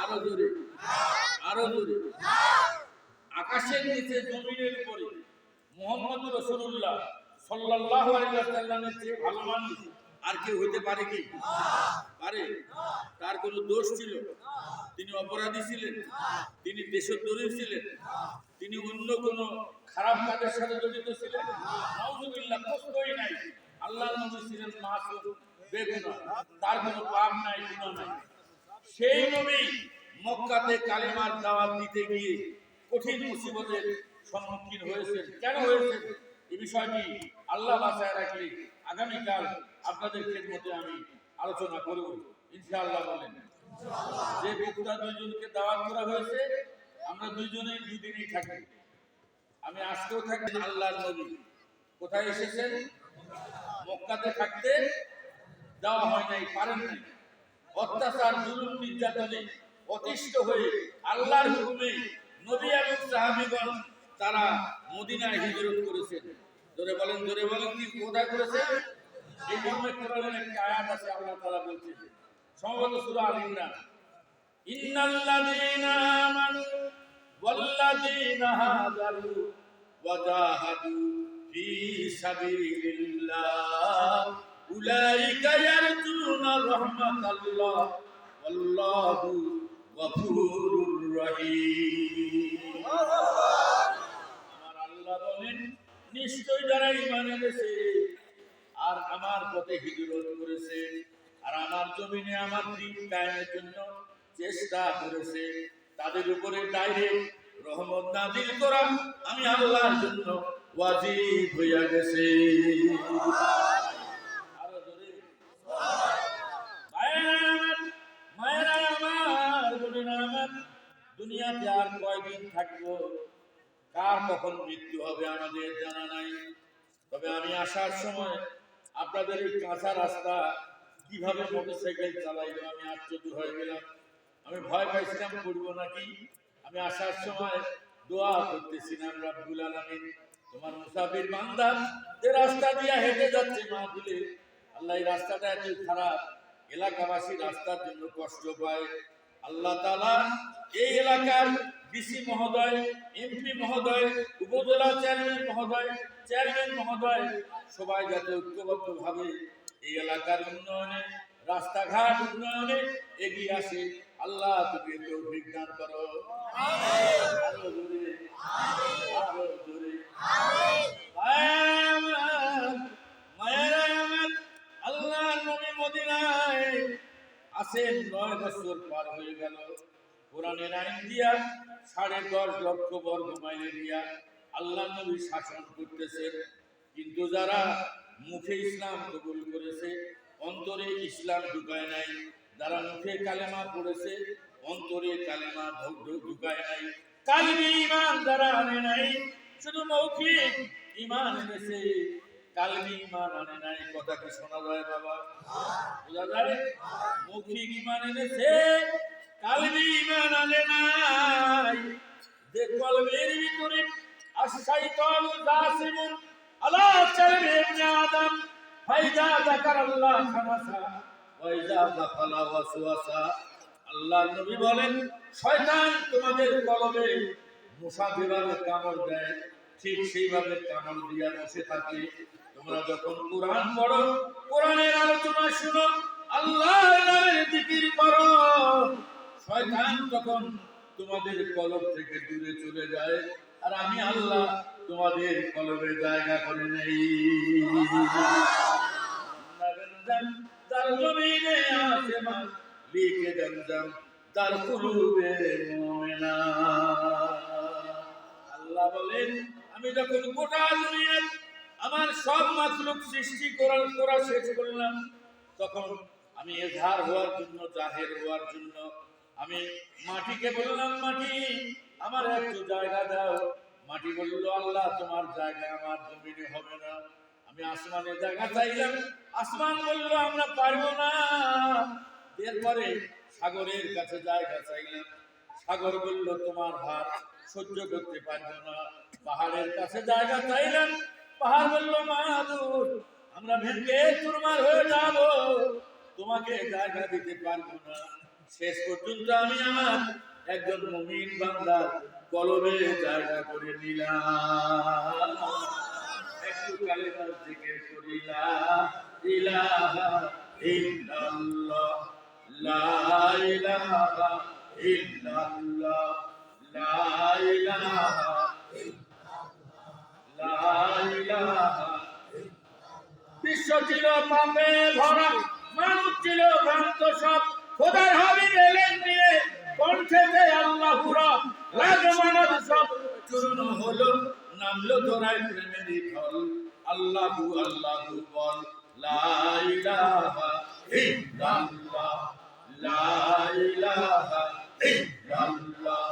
আরো জোরে, আরো জোরে। আকাশের নিচে জমিনের উপরে মুহাম্মদ রাসূলুল্লাহ সাল্লাল্লাহু আলাইহি ওয়াসাল্লামের চেয়ে ভালো মানুষ আর কেউ হতে পারে কি? পারে? তার কোনো দোষ ছিল? তিনি অপরাধী ছিলেন? তিনি দেশদ্রোহী ছিলেন? তিনি অন্য কোনো খারাপ কাজের সাথে জড়িত ছিলেন? নাউযুবিল্লাহ, প্রশ্নই নাই। আল্লাহর নবী ছিলেন মাসুম, বেগুনাহ, তার কোনো পাপ নাই, গুনাহ নাই। সেই নবী মক্কাতে কালিমার দাওয়াত দিতে গিয়ে কঠিন মুসিবতের সম্মুখীন হয়েছেন। কেন হয়েছেন এই বিষয়টি আল্লাহ বাঁচায় রাখলে আগামীকাল আপনাদের খেদমতে আমি আলোচনা করব ইনশাআল্লাহ। বলেন, যে বক্তা দুইজনকে দাওয়াত করা হয়েছে আমরা দুইজনেই দুদিনই থাকি। আমি আজকেও থাকি। আল্লাহর নবী কোথায় এসেছেন? মক্কাতে থাকতে দেওয়া হয় নাই, পারেন নাই। অত্যাচার, জুলুম, নির্যাতনে অতিষ্ঠ হয়ে আল্লাহর হুকুমে নবী এবং সাহাবীগণ তারা মদিনায় হিজরত করেছেন। জোরে বলেন, জোরে বলেন, কি কোথায় করেছেন? এই জন্য কোরআনের একটা আয়াত আছে, আল্লাহ তাআলা বলছেন সম্ভবত সূরা আল ইমরান, ইন্নাল্লাযীনা আমানু ওয়াল্লাযীনা হাজারু ওয়া জাহাদু ফি সাবিলিল্লাহ উলাইকা ইয়ারজুনা রাহমাতাল্লাহ ওয়াল্লাহু গফুরুর রহিম। আমার আল্লাহ বলেন, নিশ্চয় যারা ঈমান এনেছে আর আমার পথে হিজরত করেছে আর আমার জমিনে আমার দ্বীন কায়েমের জন্য চেষ্টা করেছে, তাদের উপরে ডাইরেক্ট রহমত নাযিল করা আমি আল্লাহর জন্য ওয়াজিব হইয়া গেছে। আরো জোরে মায়েরা আমার, বোনেরা আমার, দুনিয়াতে আর কয়দিন থাকবো, কার কখন মৃত্যু হবে আমাদের জানা নাই। তবে আমি আসার সময় আপনাদের এই কাঁচা রাস্তা কিভাবে মোটরসাইকেল চালাইলো আমি আশ্চর্য হয়ে গেলাম। আমি ভয় পাইছিলাম পড়বো নাকি। আমি আসার সময় দোয়া করতেছিলাম, রব্বুল আলামিন তোমার মুসাফির বান্দা যে রাস্তা দিয়ে হেঁটে যাচ্ছে মাহফিলে, আল্লাহ এই রাস্তাটা এত খারাপ, এলাকাবাসী রাস্তার জন্য কষ্ট পায়। আল্লাহ তাআলা এই এলাকার ডিসি মহোদয়, এমপি মহোদয়, উপজেলা চেয়ারম্যান মহোদয়, চেয়ারম্যান মহোদয় সবাই যাতে ঐক্যবদ্ধভাবে এই এলাকার উন্নয়নে, রাস্তাঘাট উন্নয়নে এগিয়ে আসে, আল্লাহ তুমি তৌফিক দান করো। আরো জোরে, আরো জোরে। মায়েরা আমার, আল্লাহর নবী মদিনায় আছেন 9 বছর পার হয়ে গেল। কোরআনের আইন দিয়া 10.5 লক্ষ বর্গ মাইল এরিয়া আল্লাহ নবী শাসন করতেছেন। কিন্তু যারা মুখে ইসলাম কবুল করেছে অন্তরে ইসলাম ঢুকায় নাই, যারা মুখে কালেমা পড়েছে অন্তরে কালেমা ঢুকায় নাই, কালবি ঈমান যারা আনে নাই, শুধু মৌখিক ঈমান এনেছে, কালবি ঈমান আনে নাই। কথা কি শোনা যায় বাবা? বোঝা যায়? মৌখিক ঈমান এনেছে, কালবি ঈমান আনে নাই। যে কলবের ভিতরে আশাইতান জাসিমুন আলা চালবে ইবনে আদম ফাইদা যাকারাল্লাহ খানাসা ওয়া ইযা দাখালা ওয়াসওয়াসা। আল্লাহর নবী বলেন, শয়তান তোমাদের কলবে মশা যেভাবে কামড় দেয় ঠিক সেইভাবে কামড় দিয়া বসে থাকে। তোমরা যখন কোরআন পড়ো, কোরআনের আলোচনা শুনো, আল্লাহর নামের জিকির করো, শয়তান তখন তোমাদের কলব থেকে দূরে চলে যায়, আর আমি আল্লাহ তোমাদের কলবে জায়গা করে নেই। তার জমিনে আসমান লিখে গঞ্জাম তার কুলুবে মুমিনা। আল্লাহ বলেন, আমি যখন গোটা দুনিয়ার আমার সব মাখলুক সৃষ্টি করা শেষ করলাম, তখন আমি এজাহার হওয়ার জন্য, জাহের হওয়ার জন্য আমি মাটিকে বললাম, মাটি আমার একটু জায়গা দাও। মাটি বলল, আল্লাহ তোমার জায়গা আমার জমিনে হবে না। আমি আসমানের জায়গা চাইলাম, আসমান বলল আমরা পারবো না। এরপরে সাগরের কাছে জায়গা চাইলাম, সাগর বলল তোমার ভার সহ্য করতে পারবো না। পাহাড়ের কাছে জায়গা চাইলাম, পাহাড় বলল মাদুর আমরা ভেঙে চুরমার হয়ে যাব, তোমাকে জায়গা দিতে পারবো না। শেষ পর্যন্ত আমি আমার একজন মুমিন বান্দার কলবে জায়গা করে নিলাম। একটু কালেমার জিকির করি, লা ইলাহা ইল্লাল্লাহ, লা ইলাহা ইল্লাল্লাহ, লা ইলাহা লা ইলাহা। বিশ্ব ছিল পাপে ভরা, মানুষ ছিল ভ্রান্ত সব, খোদার হাবিব এলেন নিয়ে কণ্ঠেতে আল্লাহু রব, লাগ মানব সব চূর্ণ হলো, নামলো ধরায় প্রেমেরই ঢল। আল্লাহু আল্লাহু বল, লা ইলাহা ইল্লাল্লাহ, লা ইলাহা ইল্লাল্লাহ,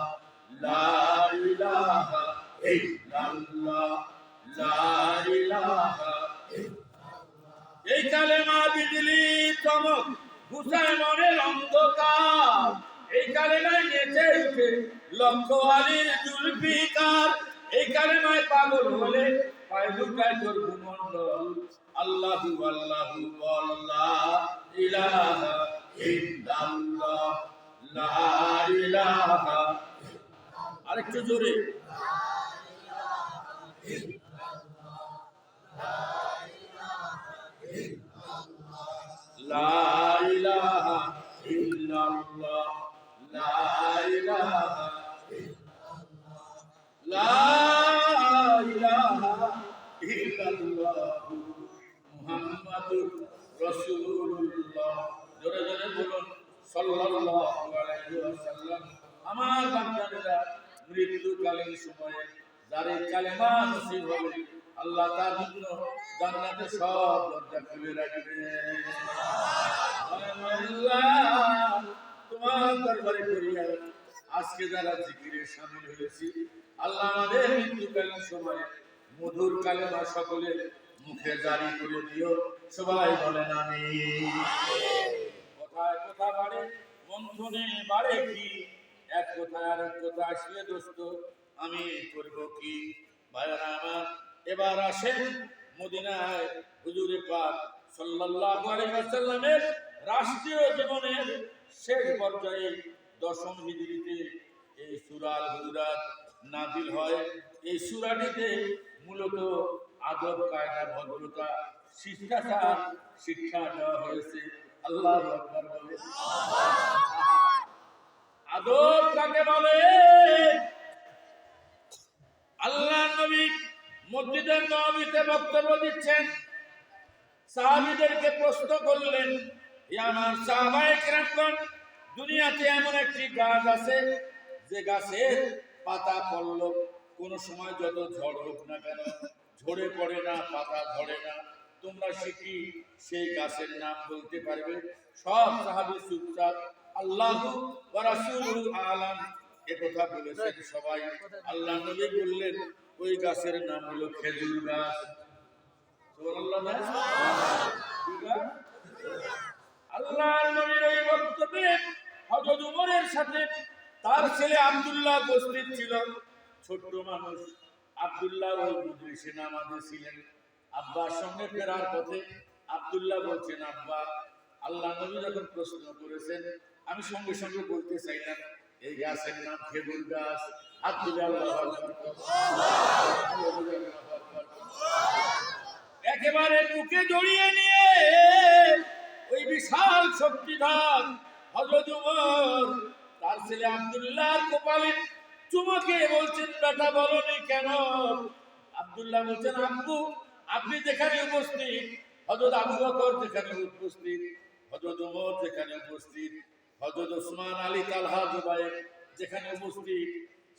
লা ইলাহা ইল্লাল্লাহ, লা ইলাহা। এই কালেমা বিজলি চমক, ঘুষায় মনের অন্ধকার, এই কালেমায় নেচে উঠে লক্ষ আলীর জুলফিকার, এই কালেমায় পাগল হলে পায় লুকায় তোর ভূমণ্ডল। আল্লাহু আল্লাহু বল, লা ইলাহা ইল্লাল্লাহ, লা ইলাহা। আরেকটু জোরে, লা ইলাহা ইল্লাল্লাহ, লা ইলাহা লা ইলাহা ইল্লাল্লাহ মুহাম্মাদুর রাসূলুল্লাহ। জোরে জোরে বলুন, সাল্লাল্লাহু আলাইহি ওয়াসাল্লাম। আমার বান্দারা মৃত্যুকালীন সময়ে যারে কালেমা নসিব হবে, আল্লাহ তার জন্য জান্নাতে সব দরজা খুলে রাখবে। তোমার দরবারে করিয়া আজকে যারা জিকিরে শামিল হয়েছি, আল্লাহ আমাদের মৃত্যুকালীন সময়ে মধুর কালেমা সকলের মুখে জারি করে দিও। সবাই বলেন আমিন। কথায় কথা বাড়ে, বন্ধনে বাড়ে কি, এক কথায় আর এক কথা আসলে দোস্ত আমি করব কি। ভাইরা আমার, এবার আসেন মদিনায় হুজুরে পাক সাল্লাল্লাহু আলাইহি ওয়াসাল্লামের রাষ্ট্রীয় জীবনের শেষ পর্যায়ে দশম হিজরিতে এই সূরা আল হুজুরাত নাযিল হয়। এই সূরাটিতে মূলত আদব কায়দা, ভদ্রতা, শিষ্টাচার শিক্ষা দেওয়া হয়েছে। আল্লাহু আকবার বলে। আদব কাকে বলে? আল্লাহ নবী মসজিদে নববীতে বক্তব্য দিচ্ছেন, সাহাবীদেরকে প্রশ্ন করলেন, ইয়া আমার সাহাবায়ে কেরামগণ, দুনিয়াতে এমন একটি গাছ আছে যে গাছের পাতা পল্লব কোন সময় যত ঝড় হোক না কেন ঝরে পড়ে না, পাতা ঝরে না, তোমরা শিখি সেই গাছের নাম বলতে পারবে? সব সাহাবী চুপচাপ। আল্লাহু ওয়া রাসূলুহু আলাম একথা বলেছেন সবাই। আল্লাহ নবী বললেন, ওই গাছের নাম হলো খেজুর গাছ। সুবহানাল্লাহ। আল্লাহ নবীর ওই বক্তব্যে হযরত ওমরের সাথে তার ছেলে আব্দুল্লাহ উপস্থিত ছিল। ছোট্ট মানুষ আব্দুল্লাহ ওই মজলিসে নামাজে ছিলেন। আব্বার সঙ্গে ফেরার পথে আব্দুল্লাহ বলছেন, আব্বা, আল্লাহ নবী যখন প্রশ্ন করেছেন আমি সঙ্গে সঙ্গে বলতে চাইলাম এই গাছের নাম খেজুর গাছ। আব্দুল্লাহ আল্লাহু আকবার। একেবারে বুকে জড়িয়ে নিয়ে ওই বিশাল শক্তিধর হযরত ওমর তার ছেলে আব্দুল্লাহর কপালে চুমকে বলছেন, বেটা বলনি কেন? আব্দুল্লাহ বলছেন, আব্বু, আপনি যেখানে উপস্থিত, হযরত আবু বকর যেখানে উপস্থিত, হযরত ওমর যেখানে উপস্থিত, হযরত ওসমান, আলী, তালহা, জুবাইর যেখানে উপস্থিত,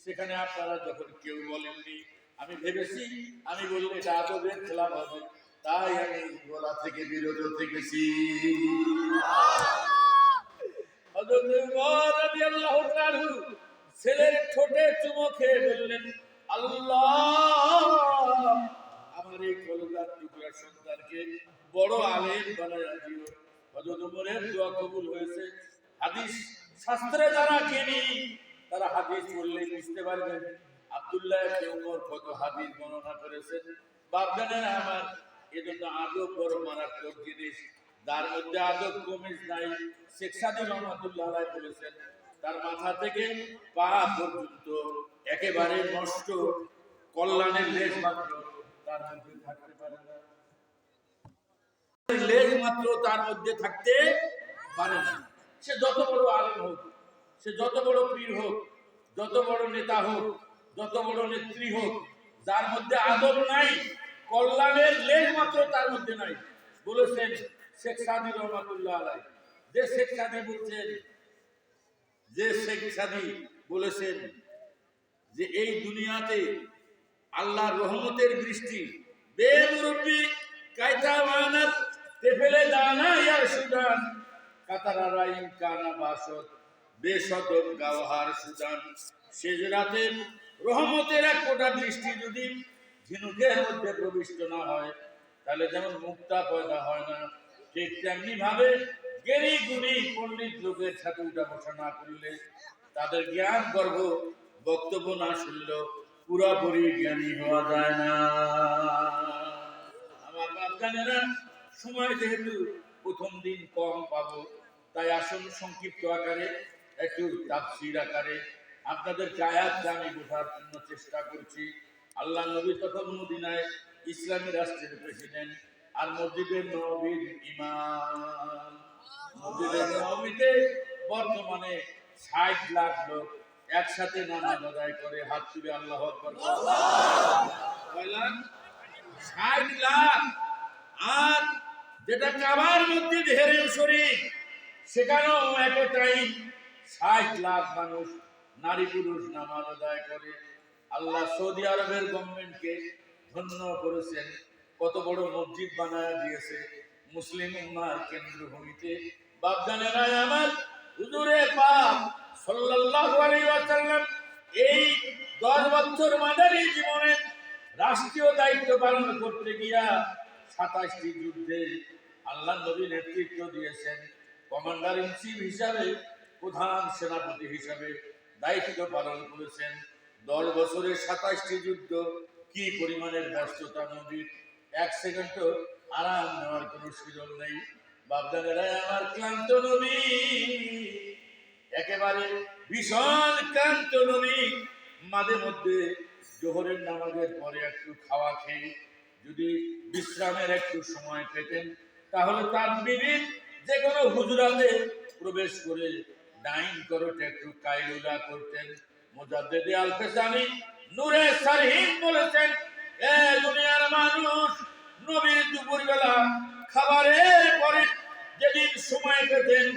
সেখানে আপনারা যখন কেউ বলেননি, আমি ভেবেছি আমি বললে এটা আদবের খেলাফ হবে, তাই আমি বলা থেকে বিরত থেকেছি। হযরত ওমর রাদিয়াল্লাহু তাআলা ছেলের ঠোঁটে চুমো খেয়ে বললেন, আল্লাহ আমার এই কলিজার টুকরা সন্তানকে বড় আলেম বানায়া দিও। হযরত ওমরের দোয়া কবুল হয়েছে। হাদিস শাস্ত্রে যারা জ্ঞানী তারা হাদিস পড়লে বুঝতে পারবেন আব্দুল্লাহ ইবনে ওমর কত হাদিস বর্ণনা করেছেন। বাপজানেরা আমার, এজন্য আদব বড় মারাত্মক জিনিস, যার মধ্যে আদব কমিজ নাই। শেখ সাদী রহমাতুল্লাহ আলাইহি বলেছেন তার মাথা থেকে পা পর্যন্ত একেবারে নষ্ট, কল্যাণের লেশ মাত্র তার মধ্যে থাকতে পারে না, লেশ মাত্র তার মধ্যে থাকতে পারে না। সে যত বড় আলেম হোক, সে যত বড় পীর হোক, যত বড় নেতা হোক, যত বড় নেত্রী হোক, যার মধ্যে আদব নাই, কল্যাণের লেশ মাত্র তার মধ্যে নাই। বলেছেন শেখ সাদী রহমাতুল্লাহ আলাইহি, যে শেখ সাদী বলছেন, যে শেখ সাদী বলেছেন যে এই দুনিয়াতে আল্লাহর রহমতের বৃষ্টি বেমুরব্বি কায়তা ওয়ানাত তেফেলে দানা ইয়া সুদান কাতারা রাইন কানা বাসত বেশদব গাওহার সুদান। শেষ রাতে রহমতের এক ফোঁটা বৃষ্টি যদি ঝিনুকের মধ্যে প্রবিষ্ট না হয়, তাহলে যেমন মুক্তা পয়দা হয় না, ঠিক তেমনি ভাবে জ্ঞানী গুণী পণ্ডিত লোকের সাথে উঠা বসা না করলে, তাদের জ্ঞান গর্ভ বক্তব্য না শুনলেও পুরাপুরি জ্ঞানী হওয়া যায় না। আমার বাপজানেরা, সময় যেহেতু প্রথম দিন কম পাবো, তাই আসুন সংক্ষিপ্ত আকারে একটু তাফসীর আকারে আপনাদের আয়াতটা আমি বোঝার জন্য চেষ্টা করছি। আল্লাহ নবী তখন মদিনায় ইসলামী রাষ্ট্রের প্রেসিডেন্ট আর মসজিদের নববীর ইমাম। মসজিদের নববীতে বর্তমানে ৬০ লাখ লোক একসাথে নামাজ আদায় করে। হাত তুলে আল্লাহু আকবার। কয় লাখ? ৬০ লাখ। আর যেটা কাবার মধ্যে ধেরেও শরীফ, সেখানেও একই টাইম ৬০ লাখ মানুষ, নারী পুরুষ নামাজ আদায় করে। আল্লাহ সৌদি আরবের গভর্নমেন্টকে ধন্য করেছেন, কত বড় মসজিদ বানায় দিয়েছে মুসলিম উম্মাহর কেন্দ্রভূমিতে। বাপজানেরা আমার, হুজুরে পাক সাল্লাল্লাহু আলাইহি ওয়াসাল্লাম এই 10 বছর মাদারী জীবনে রাষ্ট্রীয় দায়িত্ব পালন করতে গিয়া 27টি যুদ্ধে আল্লাহ নবী নেতৃত্ব দিয়েছেন। কমান্ডার ইন চিফ হিসাবে, প্রধান সেনাপতি হিসাবে দায়িত্ব পালন করেছেন। 10 বছরের 27টি যুদ্ধ, কি পরিমাণের ব্যস্ততা নবীর, এক সেকেন্ডও আরাম নেওয়ার কোনো সুযোগ নেই। বাপদানেরা আমার, ক্লান্ত নবী, একেবারে ভীষণ ক্লান্ত নবী। মাঝে মধ্যে জোহরের নামাজের পরে একটু খাওয়া খেয়ে যদি বিশ্রামের একটু সময় পেতেন, তাহলে তার বিবির যে কোনো হুজরাতে প্রবেশ করে ডাইন করতে একটু কাইলুলা করতেন। মুজাদ্দিদে আল ফেসানি নূরে সারহিন বলেছেন, এ দুনিয়ার মানুষ, নবীর দুপুরবেলা খাবারের পরে যেদিন সময় পেতেন,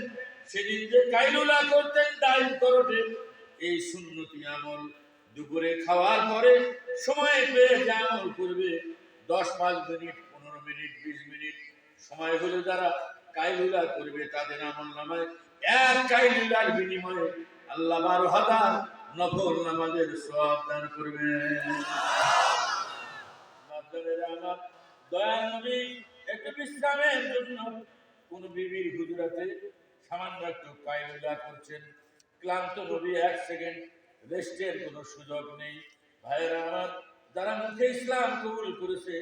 সেদিন যে কাইলুলা করতেন ডাইন করতে, এই সুন্নতি আমল দুপুরে খাওয়ার পরে সময় পেয়ে যে আমল করবে, 10-5 মিনিট, 15 মিনিট, 20 মিনিট সময় হলে যারা কাইলুলা করবে, তাদের আমল নামায় এক কাইলুলার বিনিময়ে আল্লাহ 12,000 নফল নামাজের সওয়াব দান করবেন। বাপদাদেরা আমার, দয়াল নবী একটু বিশ্রামের জন্য কোন বিবির হুজরাতে সামান্য একটু কাইলুলা করছেন। ক্লান্ত নবী 1 সেকেন্ড রেস্টের কোনো সুযোগ নেই। ভাইয়েরা আমার, যারা মুখে ইসলাম কবুল করেছে,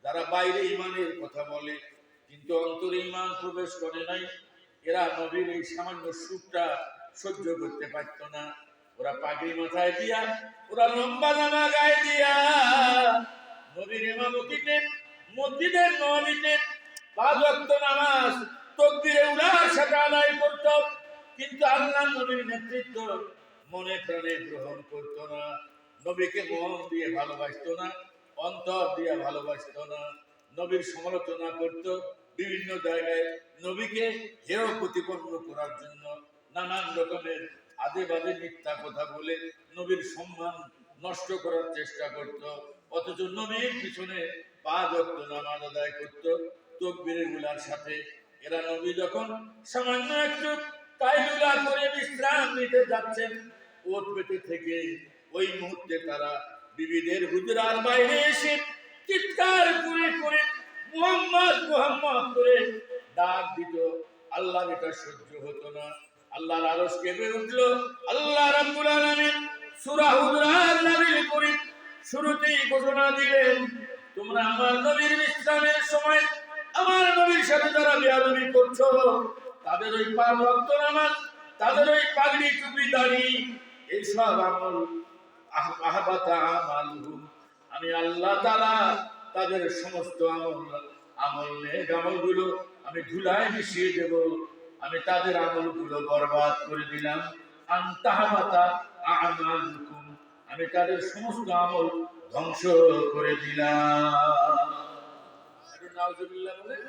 যারা বাইরে ইমানের কথা বলে কিন্তু অন্তরে ইমান প্রবেশ করে নাই, এরা নবীর এই সামান্য সুখটা সহ্য করতে পারত না। ওরা পাগড়ি মাথায় দিয়া, ওরা লম্বা জামা গায়ে দিয়া নবীর ইমামতিতে মসজিদের নববীতে 5 ওয়াক্ত নামাজ তাকবীরে উলার সাথে আদায় করত, কিন্তু আল্লাহর নবীর নেতৃত্ব মনে প্রাণে গ্রহণ করত না। নবীকে মন দিয়ে ভালোবাসতো না, অন্তর দিয়ে ভালোবাসতো না। নবীর সমালোচনা করত বিভিন্ন জায়গায়, নবীকে হেয় প্রতিপন্ন করার জন্য নানান রকমের আজে বাজে মিথ্যা কথা বলে নবীর সম্মান নষ্ট করার চেষ্টা করত। অথচ নবীর পিছনে 5 ওয়াক্ত নামাজ আদায় করত তাকবীরের উলার সাথে। এরা নবী যখন সামান্য একটু কাইলুলা করে বিশ্রাম নিতে যাচ্ছেন, ওট পেটে থেকে ওই মুহূর্তে তারা বিবিদের হুজরার বাইরে এসে চিৎকার করে করে মুহাম্মদ মুহাম্মদ করে ডাক দিত। আল্লাহ এটা সহ্য হতো না, আল্লাহর আরশ কেঁপে উঠল। আল্লাহ রাব্বুল আলামিন সূরা হুজরাত নাযিল করে শুরুতেই ঘোষণা দিলেন, তোমরা আমার নবীর বিশ্রামের সময় আমার নবীর সাথে যারা বেয়াদবি করছো, তাদের ওই 5 ওয়াক্ত নামাজ, তাদের ওই পাগড়ি টুপি দাড়ি, এইসব আমল আহবাতা আমালুহুম, আমি আল্লাহ তাআলা তাদের সমস্ত নেক আমলগুলো আমি ধুলায় মিশিয়ে দেব। আমি তাদের আমলগুলো বরবাদ করে দিলাম। আনতাহাবাতা আমালুকুম, আমি তাদের সমস্ত আমল ধ্বংস করে দিলাম। নাউজুবিল্লাহ বলে